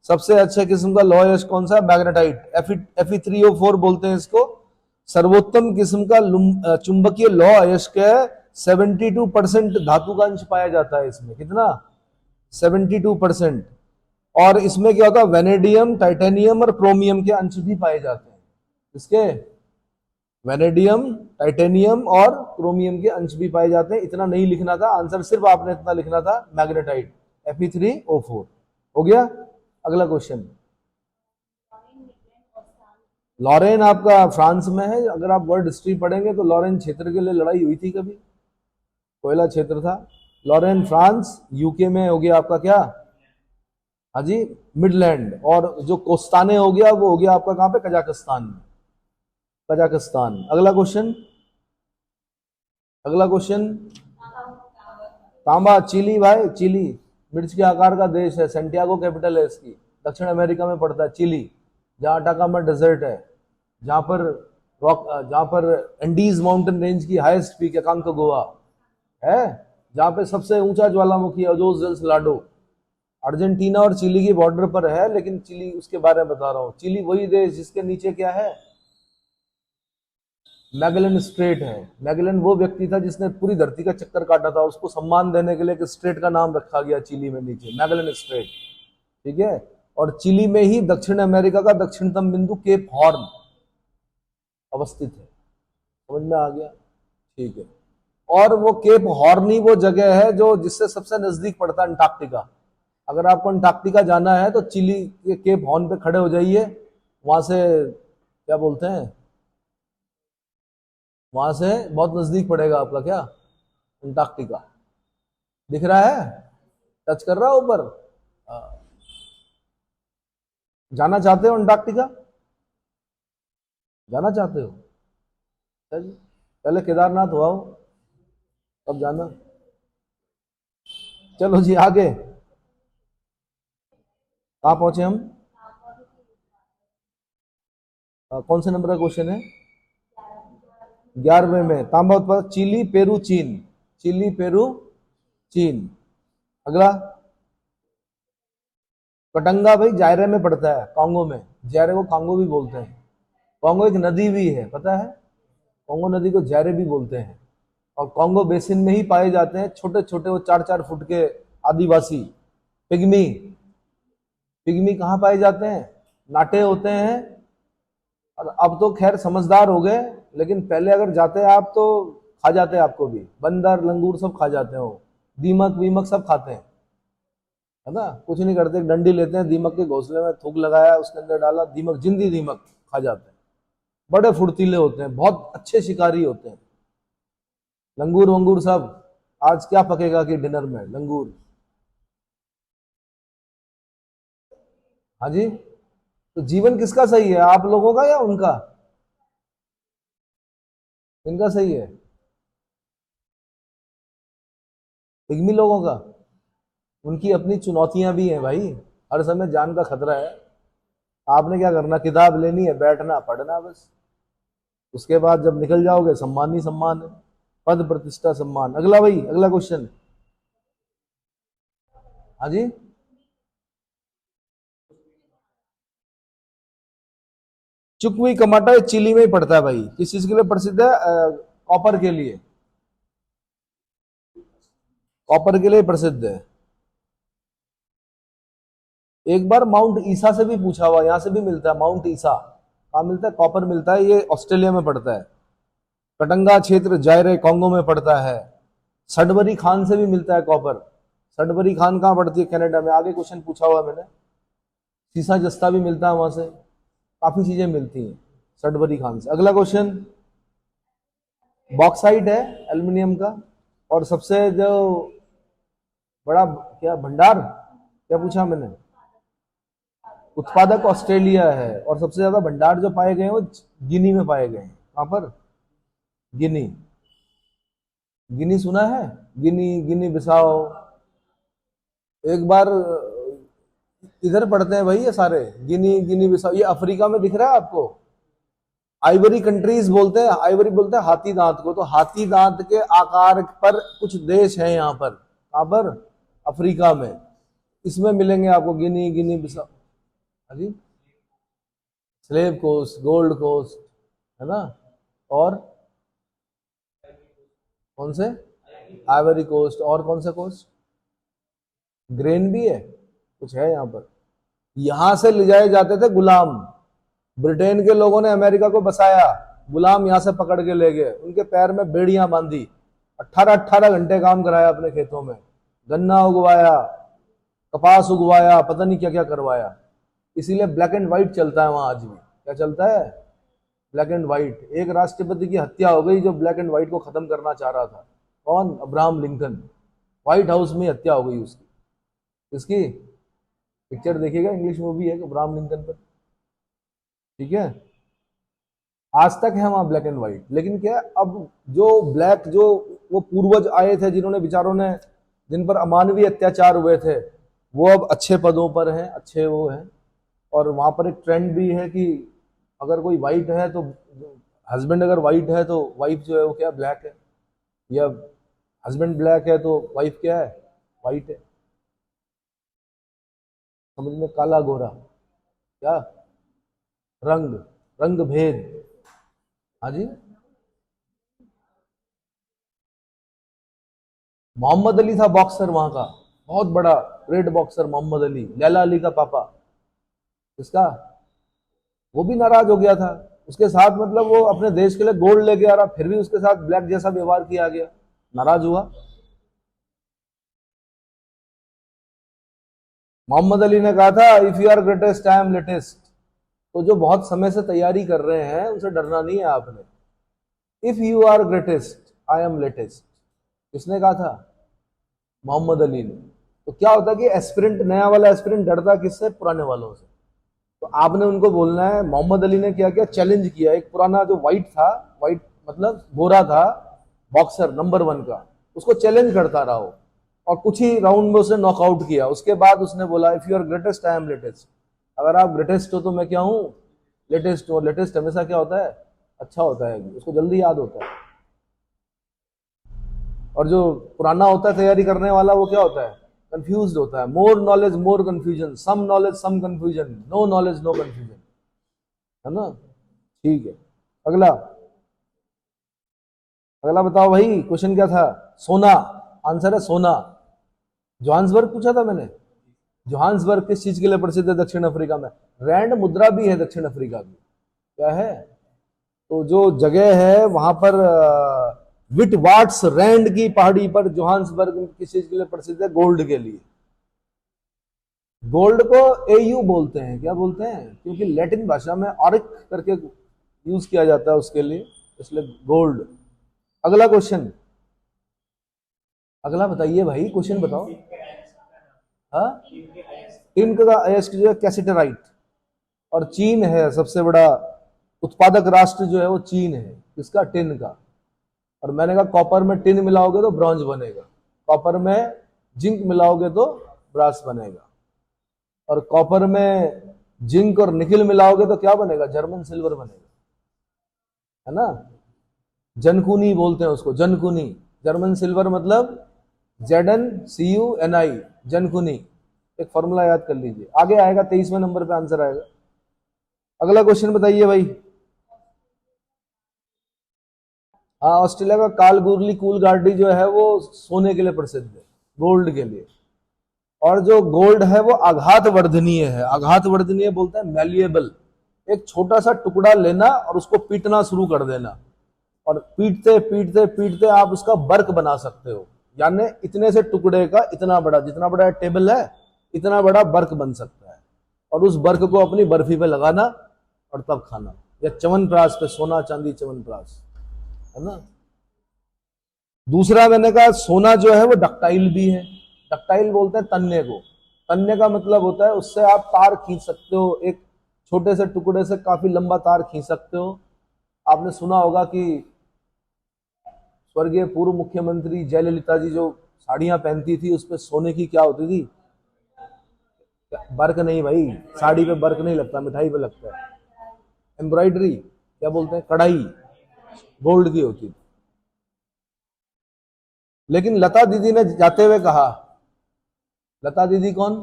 सबसे अच्छे किस्म का लौह यश कौन सा? मैग्नेटाइट, Fe3O4 बोलते हैं इसको। सर्वोत्तम किस्म का चुंबकीय लौह अयस्क है। 72% धातु का अंश पाया जाता है इसमें। कितना? 72%। और इसमें क्या होता है, वेनेडियम, टाइटेनियम और क्रोमियम के अंश भी पाए जाते हैं। इसके वेनेडियम, टाइटेनियम और क्रोमियम के अंश भी पाए जाते हैं। इतना नहीं लिखना था आंसर, सिर्फ आपने इतना लिखना था, मैग्नेटाइट, Fe3O4। हो गया। अगला क्वेश्चन, लॉरेन आपका फ्रांस में है। अगर आप वर्ल्ड हिस्ट्री पढ़ेंगे तो लॉरेन क्षेत्र के लिए लड़ाई हुई थी कभी, कोयला क्षेत्र था। लॉरेन फ्रांस, यूके में हो गया आपका क्या? हाँ जी, मिडलैंड। और जो कोस्ताने हो गया वो हो गया आपका कहां पे? कजाकिस्तान में। कजाकिस्तान। अगला क्वेश्चन, अगला क्वेश्चन, तांबा, चिली भाई, चिली मिर्च के आकार का देश है, सेंटियागो कैपिटल है इसकी। दक्षिण अमेरिका में पड़ता है चिली, जहां अटाकामा डेजर्ट है, जहां पर रॉक, जहां पर एंडीज माउंटेन रेंज की हाईएस्ट पीक है कांकागुआ है, जहां पे सबसे ऊंचा ज्वालामुखी है अजोस डेल सलाडो। अर्जेंटीना और चिली की बॉर्डर पर है, लेकिन चिली, उसके बारे में बता रहा हूं। चिली वही देश जिसके नीचे क्या है? मैगलन स्ट्रेट है। मैगलन वो व्यक्ति था जिसने पूरी धरती का चक्कर काटा था, उसको सम्मान देने के लिए एक स्ट्रेट का नाम रखा गया चिली में नीचे, मैगलन स्ट्रेट। ठीक है। और चिली में ही दक्षिण अमेरिका का दक्षिणतम बिंदु केप हॉर्न अवस्थित है। समझ में आ गया? ठीक है। और वो केप हॉर्न ही वो जगह है जो जिससे सबसे नजदीक पड़ता है अंटार्कटिका। अगर आपको अंटार्कटिका जाना है तो चिली के केप हॉर्न पे खड़े हो जाइए, वहां से क्या बोलते हैं, वहां से बहुत नजदीक पड़ेगा आपका क्या? अंटार्कटिका। दिख रहा है? टच कर रहा है ऊपर? हाँ। जाना चाहते हो अंटार्कटिका? जाना चाहते हो? चलिए, पहले केदारनाथ हुआ हो तब जाना। चलो जी आगे, कहाँ पहुंचे हम? कौन से नंबर का क्वेश्चन है? 11वें में। तांबा उत्पादक चिली, पेरू, चीन। चिली, पेरू, चीन। अगला, कटंगा भाई जायरे में पड़ता है, कांगो में। जायरे को कांगो भी बोलते हैं। कांगो एक नदी भी है, पता है? कांगो नदी को जायरे भी बोलते हैं। और कांगो बेसिन में ही पाए जाते हैं छोटे छोटे वो 4-4 फुट के आदिवासी पिग्मी। पिग्मी कहाँ पाए जाते हैं? नाटे होते हैं। और अब तो खैर समझदार हो गए, लेकिन पहले अगर जाते आप तो खा जाते आपको भी। बंदर, लंगूर सब खा जाते हो। दीमक वीमक सब खाते हैं, है ना? कुछ नहीं करते, एक डंडी लेते हैं, दीमक के घोंसले में थूक लगाया, उसके अंदर डाला, दीमक, जिंदी दीमक खा जाते हैं। बड़े फुर्तीले होते हैं, बहुत अच्छे शिकारी होते हैं। लंगूर वंगूर सब। आज क्या पकेगा कि डिनर में? लंगूर। हाँ जी। तो जीवन किसका सही है, आप लोगों का या उनका? इनका सही है, पिग्मी लोगों का। उनकी अपनी चुनौतियां भी हैं भाई, हर समय जान का खतरा है। आपने क्या करना, किताब लेनी है, बैठना, पढ़ना बस। उसके बाद जब निकल जाओगे, सम्मान ही सम्मान है, पद प्रतिष्ठा सम्मान। अगला भाई, अगला क्वेश्चन। हाँ जी। चुकवी कमाटा ये चिली में ही पड़ता है भाई। किस चीज के लिए प्रसिद्ध है? कॉपर के लिए। कॉपर के लिए प्रसिद्ध है। एक बार माउंट ईसा से भी पूछा हुआ, यहां से भी मिलता है माउंट ईसा। कहाँ मिलता है? कॉपर मिलता है, ये ऑस्ट्रेलिया में पड़ता है। कटंगा क्षेत्र जायरे कांगो में पड़ता है। सडबरी खान से भी मिलता है कॉपर। सडबरी खान कहाँ पड़ती है? कनाडा में। आगे क्वेश्चन पूछा हुआ मैंने। सीसा जस्ता भी मिलता है वहां से, काफी चीजें मिलती हैं सडबरी खान से। अगला क्वेश्चन, बॉक्साइट है एल्युमिनियम का, और सबसे जो बड़ा क्या भंडार, क्या पूछा मैंने? उत्पादक ऑस्ट्रेलिया है, और सबसे ज्यादा भंडार जो पाए गए हैं वो गिनी में पाए गए हैं। कहां पर? गिनी। गिनी सुना है? गिनी, गिनी बिसाओ। एक बार इधर पढ़ते हैं भाई ये सारे, गिनी, गिनी बिसाओ। ये अफ्रीका में दिख रहा है आपको। आइवरी कंट्रीज बोलते हैं, आइवरी बोलते हैं हाथी दांत को। तो हाथी दांत के आकार पर कुछ देश हैं यहाँ पर। कहां पर? अफ्रीका में। इसमें मिलेंगे आपको गिनी, गिनी बिसाओ। हाँ जी। स्लेव कोस्ट, गोल्ड कोस्ट, है ना? और कौन से? Ivory Coast. और कौन सा कोस्ट? ग्रेन भी है, कुछ है यहाँ पर। यहां से ले जाए जाते थे गुलाम। ब्रिटेन के लोगों ने अमेरिका को बसाया, गुलाम यहां से पकड़ के ले गए, उनके पैर में बेड़ियां बांधी, 18-18 घंटे काम कराया अपने खेतों में, गन्ना उगवाया, कपास उगवाया, पता नहीं क्या क्या करवाया। इसीलिए ब्लैक एंड व्हाइट चलता है वहां आज भी। क्या चलता है? Black and white. एक राष्ट्रपति की हत्या हो गई जो ब्लैक एंड व्हाइट को खत्म करना चाह रहा था। कौन? Abraham Lincoln. व्हाइट हाउस में हत्या हो गई उसकी। इसकी पिक्चर देखिएगा, इंग्लिश मूवी है अब्राहम लिंकन पर, ठीक है? आज तक है वहां ब्लैक एंड व्हाइट। लेकिन क्या, अब जो ब्लैक, जो वो पूर्वज आए थे जिन्होंने, बेचारों ने, जिन पर अमानवीय अत्याचार हुए थे, वो अब अच्छे पदों पर हैं, अच्छे वो हैं। और वहां पर एक ट्रेंड भी है कि अगर कोई वाइट है तो, हस्बैंड अगर वाइट है तो वाइफ जो है वो क्या, ब्लैक है। या हस्बैंड ब्लैक है तो वाइफ क्या है? वाइट है। समझ में? काला गोरा, क्या रंग, रंग भेद। हाँ जी। मोहम्मद अली था बॉक्सर वहां का, बहुत बड़ा ग्रेट बॉक्सर मोहम्मद अली, लैला अली का पापा। इसका, वो भी नाराज हो गया था उसके साथ, मतलब वो अपने देश के लिए गोल्ड लेके आ रहा, फिर भी उसके साथ ब्लैक जैसा व्यवहार किया गया, नाराज हुआ। मोहम्मद अली ने कहा था, if you are greatest I am latest. तो जो बहुत समय से तैयारी कर रहे हैं उनसे डरना नहीं है आपने। If you are greatest I am latest, किसने कहा था? मोहम्मद अली ने। तो क्या होता है कि एस्पिरेंट, नया वाला एस्पिरेंट डरता किससे? पुराने वालों से। तो आपने उनको बोलना है। मोहम्मद अली ने क्या किया? चैलेंज किया। एक पुराना जो वाइट था, वाइट मतलब गोरा था, बॉक्सर नंबर 1 का, उसको चैलेंज करता रहा वो, और कुछ ही राउंड में उसने नॉकआउट किया। उसके बाद उसने बोला, if you are greatest I am latest. अगर आप ग्रेटेस्ट हो तो मैं क्या हूं? लेटेस्ट हूं। लेटेस्ट हमेशा क्या होता है? अच्छा होता है, उसको जल्दी याद होता है। और जो पुराना होता है तैयारी करने वाला, वो क्या होता है, कंफ्यूज होता है। More knowledge more confusion, some knowledge some confusion, no knowledge no confusion, है ना। ठीक है, अगला। अगला बताओ भाई, क्वेश्चन क्या था? सोना। आंसर है सोना। जोहान्सबर्ग पूछा था मैंने। जोहान्सबर्ग किस चीज के लिए प्रसिद्ध है दक्षिण अफ्रीका में? रैंड मुद्रा भी है दक्षिण अफ्रीका की। क्या है? तो जो जगह है वहां पर विटवाट्स रैंड की पहाड़ी पर जोहान्सबर्ग किस चीज के लिए प्रसिद्ध है? गोल्ड के लिए। गोल्ड को एयू बोलते हैं। क्या बोलते हैं? क्योंकि लैटिन भाषा में ऑरिक करके यूज किया जाता है उसके लिए, इसलिए गोल्ड। अगला क्वेश्चन। अगला बताइए भाई, क्वेश्चन बताओ। हाँ, इंक का अयस्क जो है कैसिटराइट। और चीन है सबसे बड़ा उत्पादक राष्ट्र जो है वो चीन है। किसका? टिन का। और मैंने कहा कॉपर में टिन मिलाओगे तो ब्रॉन्ज बनेगा, कॉपर में जिंक मिलाओगे तो ब्रास बनेगा, और कॉपर में जिंक और निकिल मिलाओगे तो क्या बनेगा? जर्मन सिल्वर बनेगा, है ना। जनकुनी बोलते हैं उसको, जनकुनी। जर्मन सिल्वर मतलब ZnCuNi, जनकुनी। एक फॉर्मूला याद कर लीजिए, आगे आएगा 23वें नंबर पे आंसर आएगा। अगला क्वेश्चन बताइए भाई। हाँ, ऑस्ट्रेलिया का कालगुरली कूल गार्डी जो है वो सोने के लिए प्रसिद्ध है, गोल्ड के लिए। और जो गोल्ड है वो आघात वर्धनीय है। आघात वर्धनीय बोलते हैं मैलिएबल। एक छोटा सा टुकड़ा लेना और उसको पीटना शुरू कर देना, और पीटते पीटते पीटते आप उसका बर्क बना सकते हो। यानी इतने से टुकड़े का इतना बड़ा, जितना बड़ा टेबल है इतना बड़ा बर्क बन सकता है, और उस बर्क को अपनी बर्फी पे लगाना और तब खाना, या च्यवनप्राश पे, सोना चांदी च्यवनप्राश, है ना। दूसरा मैंने कहा सोना जो है वो डक्टाइल भी है। डक्टाइल बोलते हैं तन्ने को। तन्ने का मतलब होता है उससे आप तार खींच सकते हो, एक छोटे से टुकड़े से काफी लंबा तार खींच सकते हो। आपने सुना होगा कि स्वर्गीय पूर्व मुख्यमंत्री जयललिता जी जो साड़ियां पहनती थी उस पर सोने की क्या होती थी? बर्क नहीं भाई, साड़ी पे बर्क नहीं लगता, मिठाई पे लगता है। एम्ब्रॉयडरी, क्या बोलते हैं, कढ़ाई, गोल्ड की होती थी। लेकिन लता दीदी ने जाते हुए कहा, लता दीदी कौन?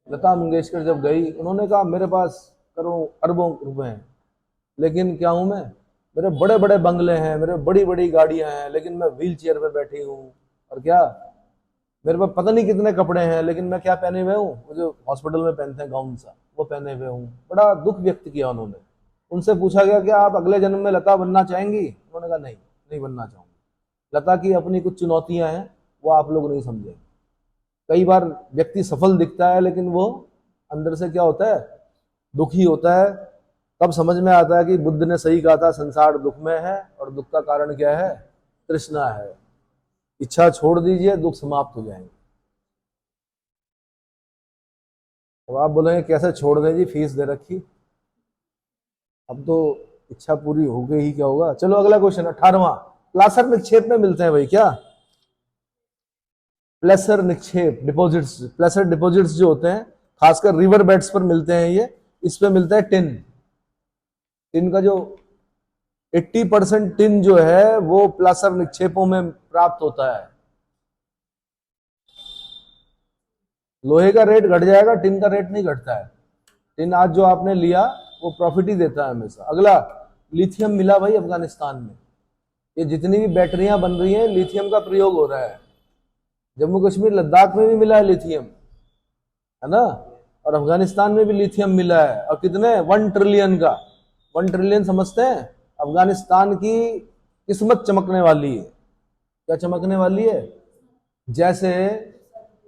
लता मंगेशकर जब गई, उन्होंने कहा मेरे पास करोड़ों अरबों रुपए हैं, लेकिन क्या हूं मैं? मेरे बड़े बड़े बंगले हैं, मेरे बड़ी बड़ी गाड़ियां हैं, लेकिन मैं व्हील चेयर पे बैठी हूँ। और क्या, मेरे पास पता नहीं कितने कपड़े हैं, लेकिन मैं क्या पहने हुए हूँ? वो जो हॉस्पिटल में पहनते हैं गाउन सा, वो पहने हुए हूँ। बड़ा दुख व्यक्त किया उन्होंने। उनसे पूछा गया कि आप अगले जन्म में लता बनना चाहेंगी? उन्होंने कहा नहीं, नहीं बनना चाहूंगी। लता की अपनी कुछ चुनौतियां हैं, वो आप लोग नहीं समझे। कई बार व्यक्ति सफल दिखता है लेकिन वो अंदर से क्या होता है? दुखी होता है। तब समझ में आता है कि बुद्ध ने सही कहा था, संसार दुख में है और दुख का कारण क्या है? तृष्णा है। इच्छा छोड़ दीजिए, दुख समाप्त हो जाएंगे। तो आप बोलेंगे कैसे छोड़ दें जी, फीस दे रखी, अब तो इच्छा पूरी हो गई ही क्या होगा। चलो अगला क्वेश्चन, 18वां। प्लासर निक्षेप में मिलते हैं भाई क्या? प्लेसर निक्षेप डिपॉजिट्स, प्लेसर डिपॉजिट्स जो होते हैं खासकर रिवर बेड्स पर मिलते हैं ये। इस पे मिलता है टिन। टिन का जो 80% टिन जो है वो प्लासर निक्षेपों में प्राप्त होता है। लोहे का रेट घट जाएगा, टिन का रेट नहीं घटता है। टिन आज जो आपने लिया वो प्रॉफिट ही देता है हमेशा। अगला, लिथियम मिला भाई अफगानिस्तान में। ये जितनी भी बैटरियां बन रही हैं लिथियम का प्रयोग हो रहा है। जम्मू कश्मीर लद्दाख में भी मिला है लिथियम, है ना। और अफगानिस्तान में भी लिथियम मिला है। और कितने? 1 ट्रिलियन का। 1 ट्रिलियन समझते हैं? अफगानिस्तान की किस्मत चमकने वाली है। क्या चमकने वाली है? जैसे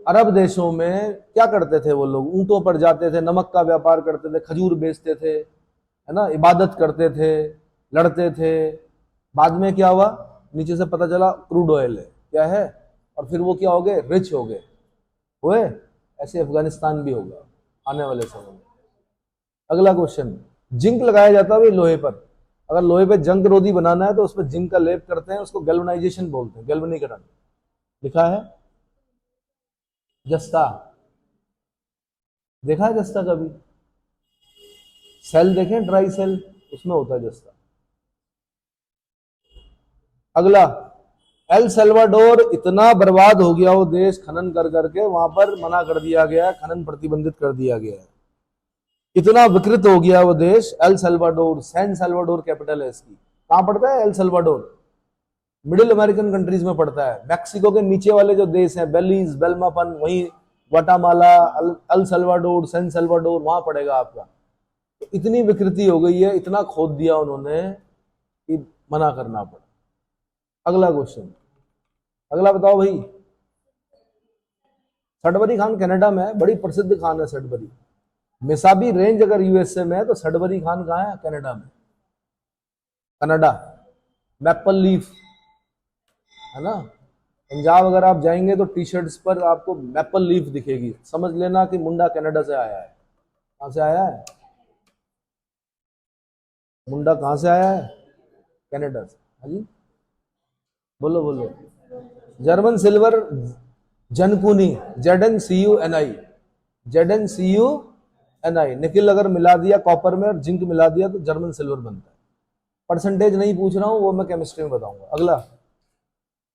अरब देशों में क्या करते थे वो लोग? ऊंटों पर जाते थे, नमक का व्यापार करते थे, खजूर बेचते थे, है ना, इबादत करते थे, लड़ते थे। बाद में क्या हुआ? नीचे से पता चला क्रूड ऑयल है, क्या है, और फिर वो क्या हो गए? रिच हो गए हुए। ऐसे अफगानिस्तान भी होगा आने वाले समय में। अगला क्वेश्चन, जिंक लगाया जाता है भाई लोहे पर। अगर लोहे पे जंग रोधी बनाना है तो उस पर जिंक का लेप करते हैं, उसको गैल्वेनाइजेशन बोलते हैं, गैल्वेनीकरण। लिखा है जस्ता। देखा है जस्ता कभी? सेल देखें, ड्राई सेल, उसमें होता है जस्ता। अगला, एल सल्वाडोर इतना बर्बाद हो गया वो देश खनन कर करके, वहां पर मना कर दिया गया है, खनन प्रतिबंधित कर दिया गया है। इतना विकृत हो गया वो देश El Salvador, San Salvador capital है इसकी। कहां पड़ता है El Salvador? Middle American countries में पड़ता है। मैक्सिको के नीचे वाले जो देश हैं, बेलीज, बेल्मापन, वहीं ग्वाटामाला, अल सल्वाडोर, सैन सल्वाडोर, वहां पड़ेगा आपका। तो इतनी विकृति हो गई है, इतना खोद दिया उन्होंने कि मना करना पड़ा। अगला क्वेश्चन, अगला बताओ भाई। सडबरी खान कनाडा में है, बड़ी प्रसिद्ध खान है सडबरी। मिसाबी रेंज अगर यूएसए में है तो सडबरी खान कहाँ है? कनाडा में, कनाडा। मैपल लीफ है ना, पंजाब अगर आप जाएंगे तो टी शर्ट्स पर आपको मैपल लीफ दिखेगी, समझ लेना कि मुंडा कनाडा से आया है। कहां से आया है मुंडा? कहां से आया है? कनाडा से। हाँ जी, बोलो बोलो। जर्मन सिल्वर जनकुनी, ZnCuNi, ZnCuNi। निकिल अगर मिला दिया कॉपर में और जिंक मिला दिया तो जर्मन सिल्वर बनता है। परसेंटेज नहीं पूछ रहा हूं, वो मैं केमिस्ट्री में बताऊंगा। अगला,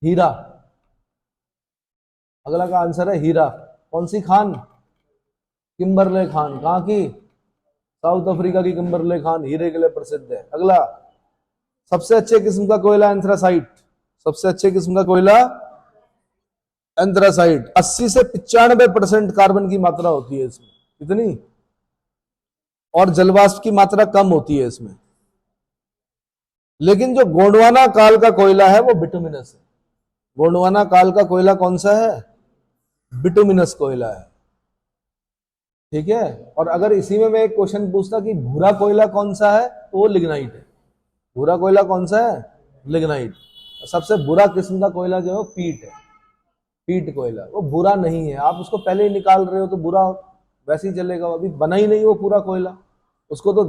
हीरा। अगला का आंसर है हीरा। कौन सी खान? किम्बरले खान। कहां की? साउथ अफ्रीका की किम्बरले खान हीरे के लिए प्रसिद्ध है। अगला, सबसे अच्छे किस्म का कोयला एंथ्रासाइट। सबसे अच्छे किस्म का कोयला एंथ्रासाइट। 80 से 95% कार्बन की मात्रा होती है इसमें। कितनी? और जलवाष्प की मात्रा कम होती है इसमें। लेकिन जो गोंडवाना काल का कोयला है वो बिटुमिनस है। गोंडवाना काल का कोयला कौन सा है? बिटुमिनस कोयला है। ठीक है। और अगर इसी में मैं एक क्वेश्चन पूछता कि भूरा कोयला कौन सा है, तो वो लिग्नाइट है। भूरा कोयला कौन सा है? लिग्नाइट। सबसे बुरा किस्म का कोयला जो है पीट है। पीट कोयला वो बुरा नहीं है, आप उसको पहले ही निकाल रहे हो तो बुरा वैसे ही चलेगा। अभी बना ही नहीं वो पूरा कोयला, उसको तो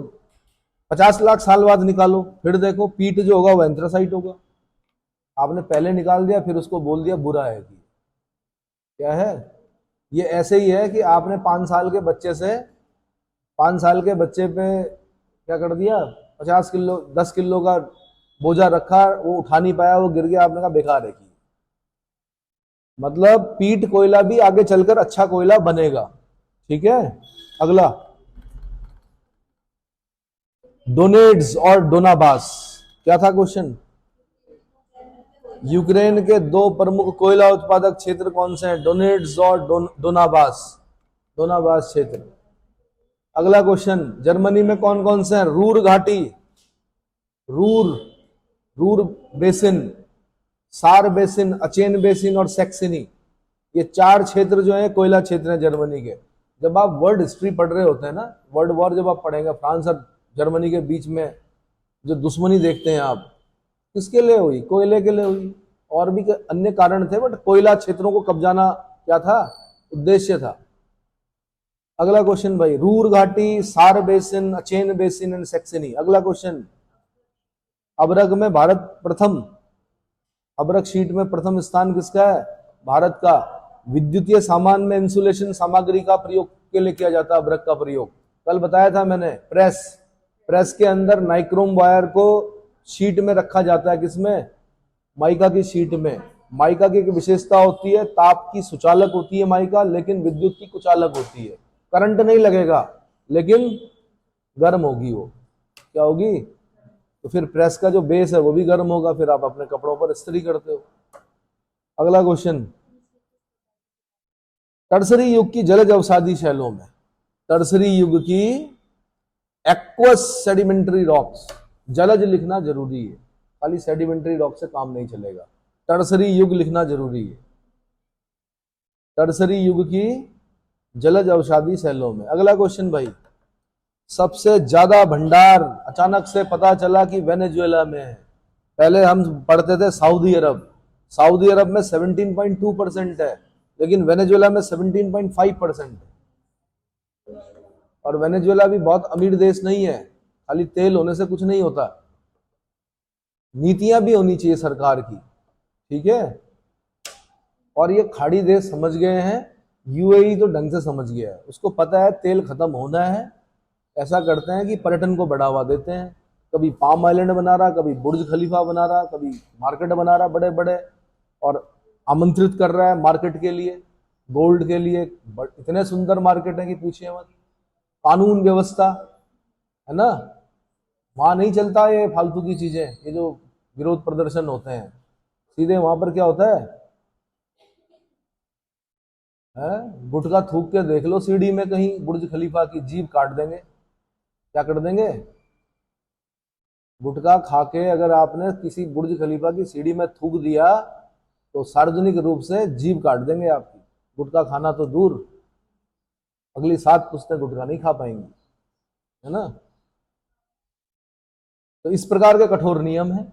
50 लाख साल बाद निकालो, फिर देखो पीट जो होगा वो एंथ्रासाइट होगा। आपने पहले निकाल दिया फिर उसको बोल दिया बुरा है। कि क्या है ये? ऐसे ही है कि आपने 5 साल के बच्चे से 5 साल के बच्चे पे क्या कर दिया, 50 किलो 10 किलो का बोझा रखा, वो उठा नहीं पाया, वो गिर गया, आपने कहा बेकार है। कि मतलब पीट कोयला भी आगे चलकर अच्छा कोयला बनेगा। ठीक है। अगला, डोनेट्स और डोनाबास। क्या था क्वेश्चन? यूक्रेन के 2 प्रमुख कोयला उत्पादक क्षेत्र कौन से हैं? डोनेट्स और डोनाबास। डोनाबास क्षेत्र। अगला क्वेश्चन, जर्मनी में कौन कौन से हैं? रूर घाटी, रूर बेसिन, सार बेसिन, अचेन बेसिन और सैक्सनी। ये 4 क्षेत्र जो है कोयला क्षेत्र है जर्मनी के। जब आप वर्ल्ड हिस्ट्री पढ़ रहे होते हैं ना, वर्ल्ड वॉर जब आप पढ़ेंगे, फ्रांस और जर्मनी के बीच में जो दुश्मनी देखते हैं आप, किसके लिए हुई? कोयले के लिए हुई। और भी अन्य कारण थे, बट कोयला क्षेत्रों को कब्जाना क्या था? उद्देश्य था। अगला क्वेश्चन भाई, रूर घाटी, सार बेसिन, अचेन बेसिन एंड सैक्सनी। अगला क्वेश्चन, अबरग में भारत प्रथम, अबरग शीट में प्रथम स्थान किसका है? भारत का। विद्युतीय सामान में इंसुलेशन सामग्री का प्रयोग के लिए किया जाता है अबरग का प्रयोग। कल बताया था मैंने, प्रेस के अंदर नाइक्रोम वायर को शीट में रखा जाता है। किसमें? माइका की शीट में। माइका की एक विशेषता होती है, ताप की सुचालक होती है माइका, लेकिन विद्युत की कुचालक होती है। करंट नहीं लगेगा लेकिन गर्म होगी। वो क्या होगी? तो फिर प्रेस का जो बेस है वो भी गर्म होगा, फिर आप अपने कपड़ों पर इस्त्री करते हो। अगला क्वेश्चन, टर्सरी युग की जलज अवसादी शैलों में, टर्सरी युग की एक्वस सेडिमेंट्री रॉक्स। जलज लिखना जरूरी है, खाली सेडिमेंट्री रॉक से काम नहीं चलेगा, टर्सरी युग लिखना जरूरी है। टर्सरी युग की जलज अवसादी शैलों में। अगला क्वेश्चन भाई, सबसे ज्यादा भंडार अचानक से पता चला कि वेनेजुएला में है। पहले हम पढ़ते थे सऊदी अरब, सऊदी अरब में 17.2% है, लेकिन वेनेजुएला में 17.5% है। और वेनेजुएला भी बहुत अमीर देश नहीं है, खाली तेल होने से कुछ नहीं होता, नीतियां भी होनी चाहिए सरकार की। ठीक है। और ये खाड़ी देश समझ गए हैं, यूएई तो ढंग से समझ गया है, उसको पता है तेल खत्म होना है। ऐसा करते हैं कि पर्यटन को बढ़ावा देते हैं, कभी पाम आइलैंड बना रहा, कभी बुर्ज खलीफा बना रहा, कभी मार्केट बना रहा बड़े बड़े, और आमंत्रित कर रहा है मार्केट के लिए, गोल्ड के लिए। इतने सुंदर मार्केट है कि पूछिए मत। कानून व्यवस्था है ना, वहां नहीं चलता ये फालतू की चीजें, ये जो विरोध प्रदर्शन होते हैं। सीधे वहां पर क्या होता है गुटखा थूक के देख लो सीढ़ी में कहीं बुर्ज खलीफा की, जीभ काट देंगे। क्या कर देंगे? गुटखा खा के अगर आपने किसी बुर्ज खलीफा की सीढ़ी में थूक दिया तो सार्वजनिक रूप से जीभ काट देंगे आपकी। गुटखा खाना तो दूर, अगली 7 पुश्तें गुटखा नहीं खा पाएंगी, है ना। तो इस प्रकार के कठोर नियम है।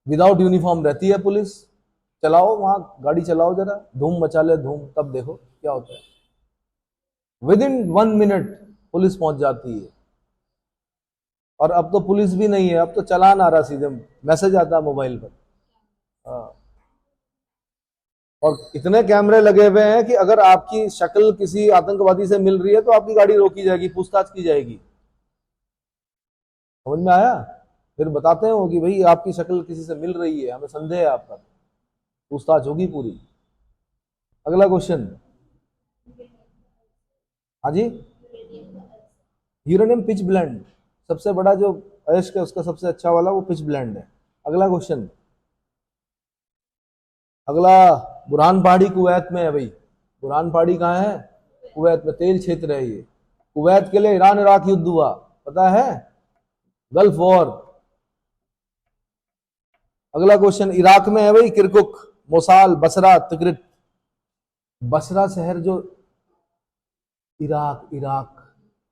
विदाउट यूनिफॉर्म रहती है पुलिस। चलाओ वहां गाड़ी चलाओ, जरा धूम मचा ले धूम, तब देखो क्या होता है। विद इन 1 मिनट पुलिस पहुंच जाती है। और अब तो पुलिस भी नहीं है, अब तो चालान आ रहा, सीधे मैसेज आता है मोबाइल पर। हाँ। और इतने कैमरे लगे हुए हैं कि अगर आपकी शक्ल किसी आतंकवादी से मिल रही है तो आपकी गाड़ी रोकी जाएगी, पूछताछ की जाएगी। समझ में आया? फिर बताते हो कि भाई आपकी शक्ल किसी से मिल रही है, हमें संदेह है आपका, पूछताछ होगी पूरी। अगला क्वेश्चन। हाँ जी। यूरेनियम पिच ब्लेंड, सबसे बड़ा जो अयस्क है उसका सबसे अच्छा वाला वो पिच ब्लेंड है। अगला क्वेश्चन। अगला, बुरहान पहाड़ी कुवैत में है भाई। बुरहान पहाड़ी कहाँ है? कुवैत में, तेल क्षेत्र है ये। कुवैत के लिए ईरान इराक युद्ध हुआ, पता है? Gulf war. अगला क्वेश्चन, इराक में है भाई किरकुक, मोसाल, बसरा, तिक्रित। बसरा शहर जो इराक इराक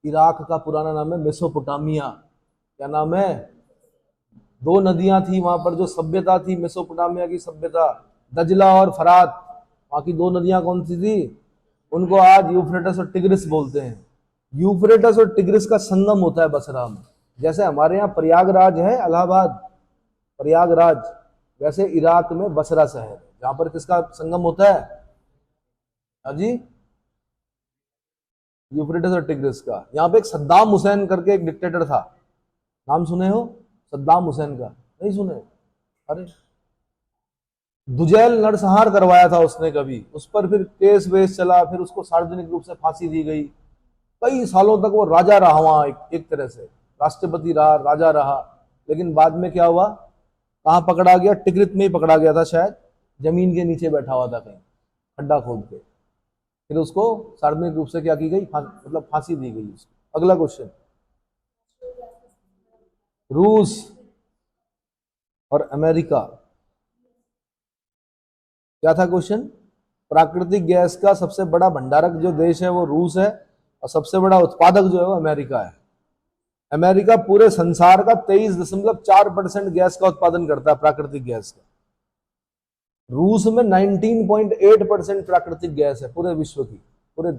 इराक का पुराना नाम है मेसोपोटामिया। क्या नाम है? 2 नदियां थी वहां पर, जो सभ्यता थी मेसोपोटामिया की सभ्यता, दजला और फरात। वहां की 2 नदियां कौन सी थी? उनको आज यूफ्रेटस और टिग्रिस बोलते हैं। यूफ्रेटस और टिग्रिस का संगम होता है बसरा में। जैसे हमारे यहाँ प्रयागराज है, इलाहाबाद प्रयागराज, वैसे इराक में बसरा शहर है जहां पर किसका संगम होता है? हाँ जी, यूफ्रेटिस और टिग्रिस का। यहाँ पे एक सद्दाम हुसैन करके एक डिक्टेटर था, नाम सुने हो? सद्दाम हुसैन का नहीं सुने? अरे, दुजैल नरसंहार करवाया था उसने कभी, उस पर फिर केस वेस चला, फिर उसको सार्वजनिक रूप से फांसी दी गई। कई सालों तक वो राजा रहा वहां, एक तरह से राष्ट्रपति रहा, राजा रहा। लेकिन बाद में क्या हुआ? कहाँ पकड़ा गया? टिकरित में ही पकड़ा गया था शायद, जमीन के नीचे बैठा हुआ था कहीं, खड्डा खोद के। फिर उसको सार्वजनिक रूप से क्या की गई? मतलब फांसी दी गई उसको। अगला क्वेश्चन। रूस और अमेरिका, क्या था क्वेश्चन? प्राकृतिक गैस का सबसे बड़ा भंडारक जो देश है वो रूस है, और सबसे बड़ा उत्पादक जो है वो अमेरिका है। अमेरिका पूरे संसार का 23.4% गैस का उत्पादन करता है, प्राकृतिक गैस का। रूस में 19.8% प्राकृतिक गैस है पूरे विश्व की। पूरे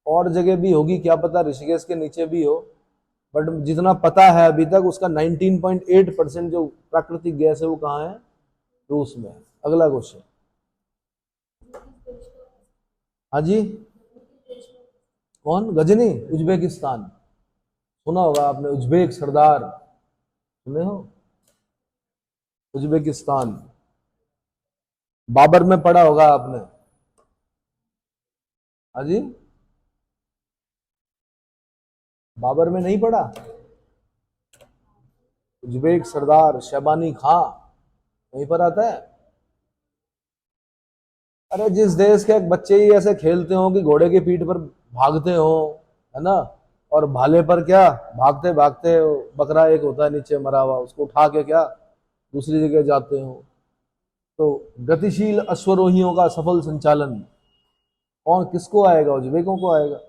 और जगह भी होगी क्या पता, ऋषिकेश के नीचे भी हो, बट जितना पता है अभी तक उसका 19.8% जो प्राकृतिक गैस है वो कहाँ है? रूस में। अगला क्वेश्चन। हाँ जी, कौन? गजनी, उज्बेकिस्तान। सुना होगा आपने, उज्बेक सरदार सुने हो? उज्बेकिस्तान, बाबर में पढ़ा होगा आपने। हाँ जी, बाबर में नहीं पढ़ा? उज्बेक सरदार शैबानी खां, वहीं पर आता है। अरे जिस देश के बच्चे ही ऐसे खेलते हो कि घोड़े की पीठ पर भागते हो, है ना, और भाले पर क्या भागते भागते, बकरा एक होता है नीचे मरा हुआ, उसको उठा के क्या दूसरी जगह जाते हो। तो गतिशील अश्वरोहियों का सफल संचालन कौन, किसको आएगा? उज्बेकों को आएगा।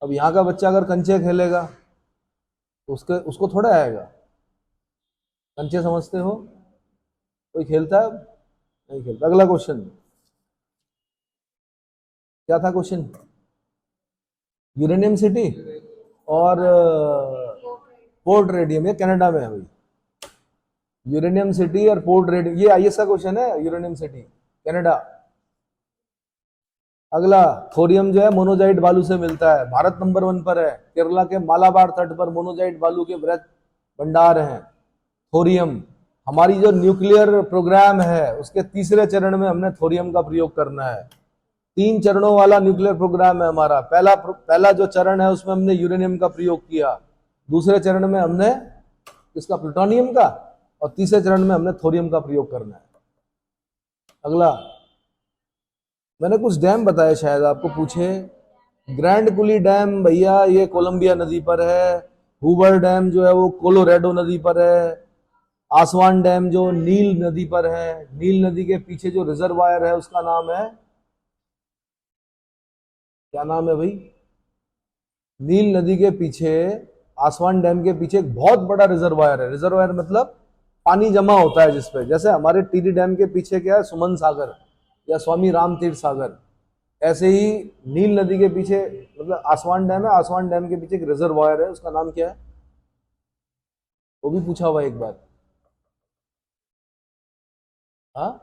अब यहाँ का बच्चा अगर कंचे खेलेगा तो उसको थोड़ा आएगा। कंचे समझते हो? कोई खेलता है? नहीं खेलता। अगला क्वेश्चन, क्या था क्वेश्चन? यूरेनियम सिटी और पोर्ट रेडियम, ये कनाडा में है भाई। यूरेनियम सिटी और पोर्ट रेडियम, ये आईएएस का क्वेश्चन है। Uranium city Canada. अगला, थोरियम जो है मोनोजाइट बालू से मिलता है, भारत नंबर 1 पर है। केरला के मालाबार तट पर मोनोजाइट बालू के वृत्त भंडार हैं। थोरियम, हमारी जो न्यूक्लियर प्रोग्राम है उसके तीसरे चरण में हमने थोरियम का प्रयोग करना है। 3 चरणों वाला न्यूक्लियर प्रोग्राम है हमारा। पहला जो चरण है उसमें हमने यूरेनियम का प्रयोग किया, दूसरे चरण में हमने इसका प्लूटोनियम का, और तीसरे चरण में हमने थोरियम का प्रयोग करना है। अगला, मैंने कुछ डैम बताए, शायद आपको पूछे। ग्रैंड कुली डैम भैया ये कोलंबिया नदी पर है। हूवर डैम जो है वो कोलोराडो नदी पर है। आसवान डैम जो नील नदी पर है। नील नदी के पीछे जो रिजर्वायर है उसका नाम है, क्या नाम है भाई? नील नदी के पीछे, आसवान डैम के पीछे एक बहुत बड़ा रिजर्वायर है। रिजर्वायर मतलब पानी जमा होता है जिसपे, जैसे हमारे टीडी डैम के पीछे क्या है, सुमन सागर या स्वामी राम तीर्थ सागर, ऐसे ही नील नदी के पीछे मतलब आसवान डैम है। आसवान डैम के पीछे एक रिजर्वायर है, उसका नाम क्या है? वो भी पूछा हुआ एक बार। हाँ,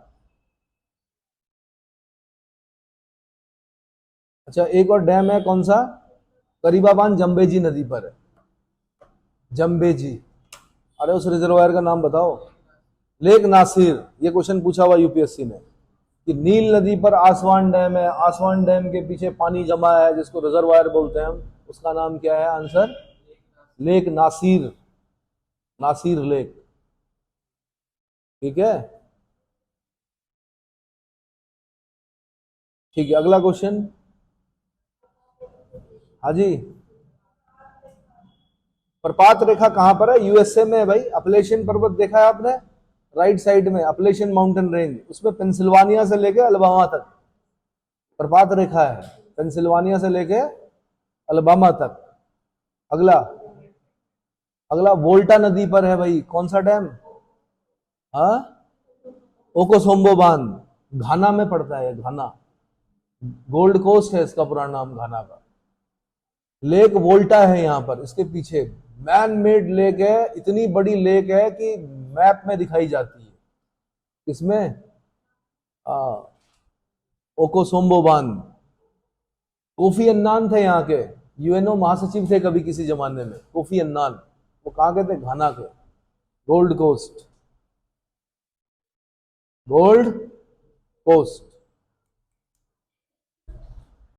अच्छा, एक और डैम है, कौन सा? करीबाबान जम्बेजी नदी पर है। जम्बेजी, अरे उस रिजर्वायर का नाम बताओ। लेक नासिर, ये क्वेश्चन पूछा हुआ यूपीएससी ने कि नील नदी पर आसवान डैम है, आसवान डैम के पीछे पानी जमा है जिसको रिजर्वायर बोलते हैं हम, उसका नाम क्या है? Answer lake Nasser, Nasser lake. ठीक है, ठीक है। अगला क्वेश्चन, हाँ जी। प्रपात रेखा कहां पर है? यूएसए में है भाई। अपलेशियन पर्वत देखा है आपने? राइट साइड में अपलेशियन माउंटेन रेंज, उसमें पेंसिल्वानिया से लेके अलबामा तक प्रपात रेखा है। पेंसिल्वानिया से लेके अलबामा तक। अगला, अगला वोल्टा नदी पर है भाई, कौन सा डैम? हाँ, ओकोसोम्बो बांध, घाना में पड़ता है, घाना। गोल्ड कोस्ट है इसका पूरा नाम, घाना का। लेक वोल्टा है यहाँ पर, इसके पीछे मैन मेड लेक है। इतनी बड़ी लेक है कि मैप में दिखाई जाती है। किसमें? ओकोसोम्बो बांध। कोफी अन्नान थे यहाँ के, यूएनओ महासचिव थे कभी किसी जमाने में, कोफी अन्नान। वो कहाँ के थे? घाना के। Gold Coast, Gold coast.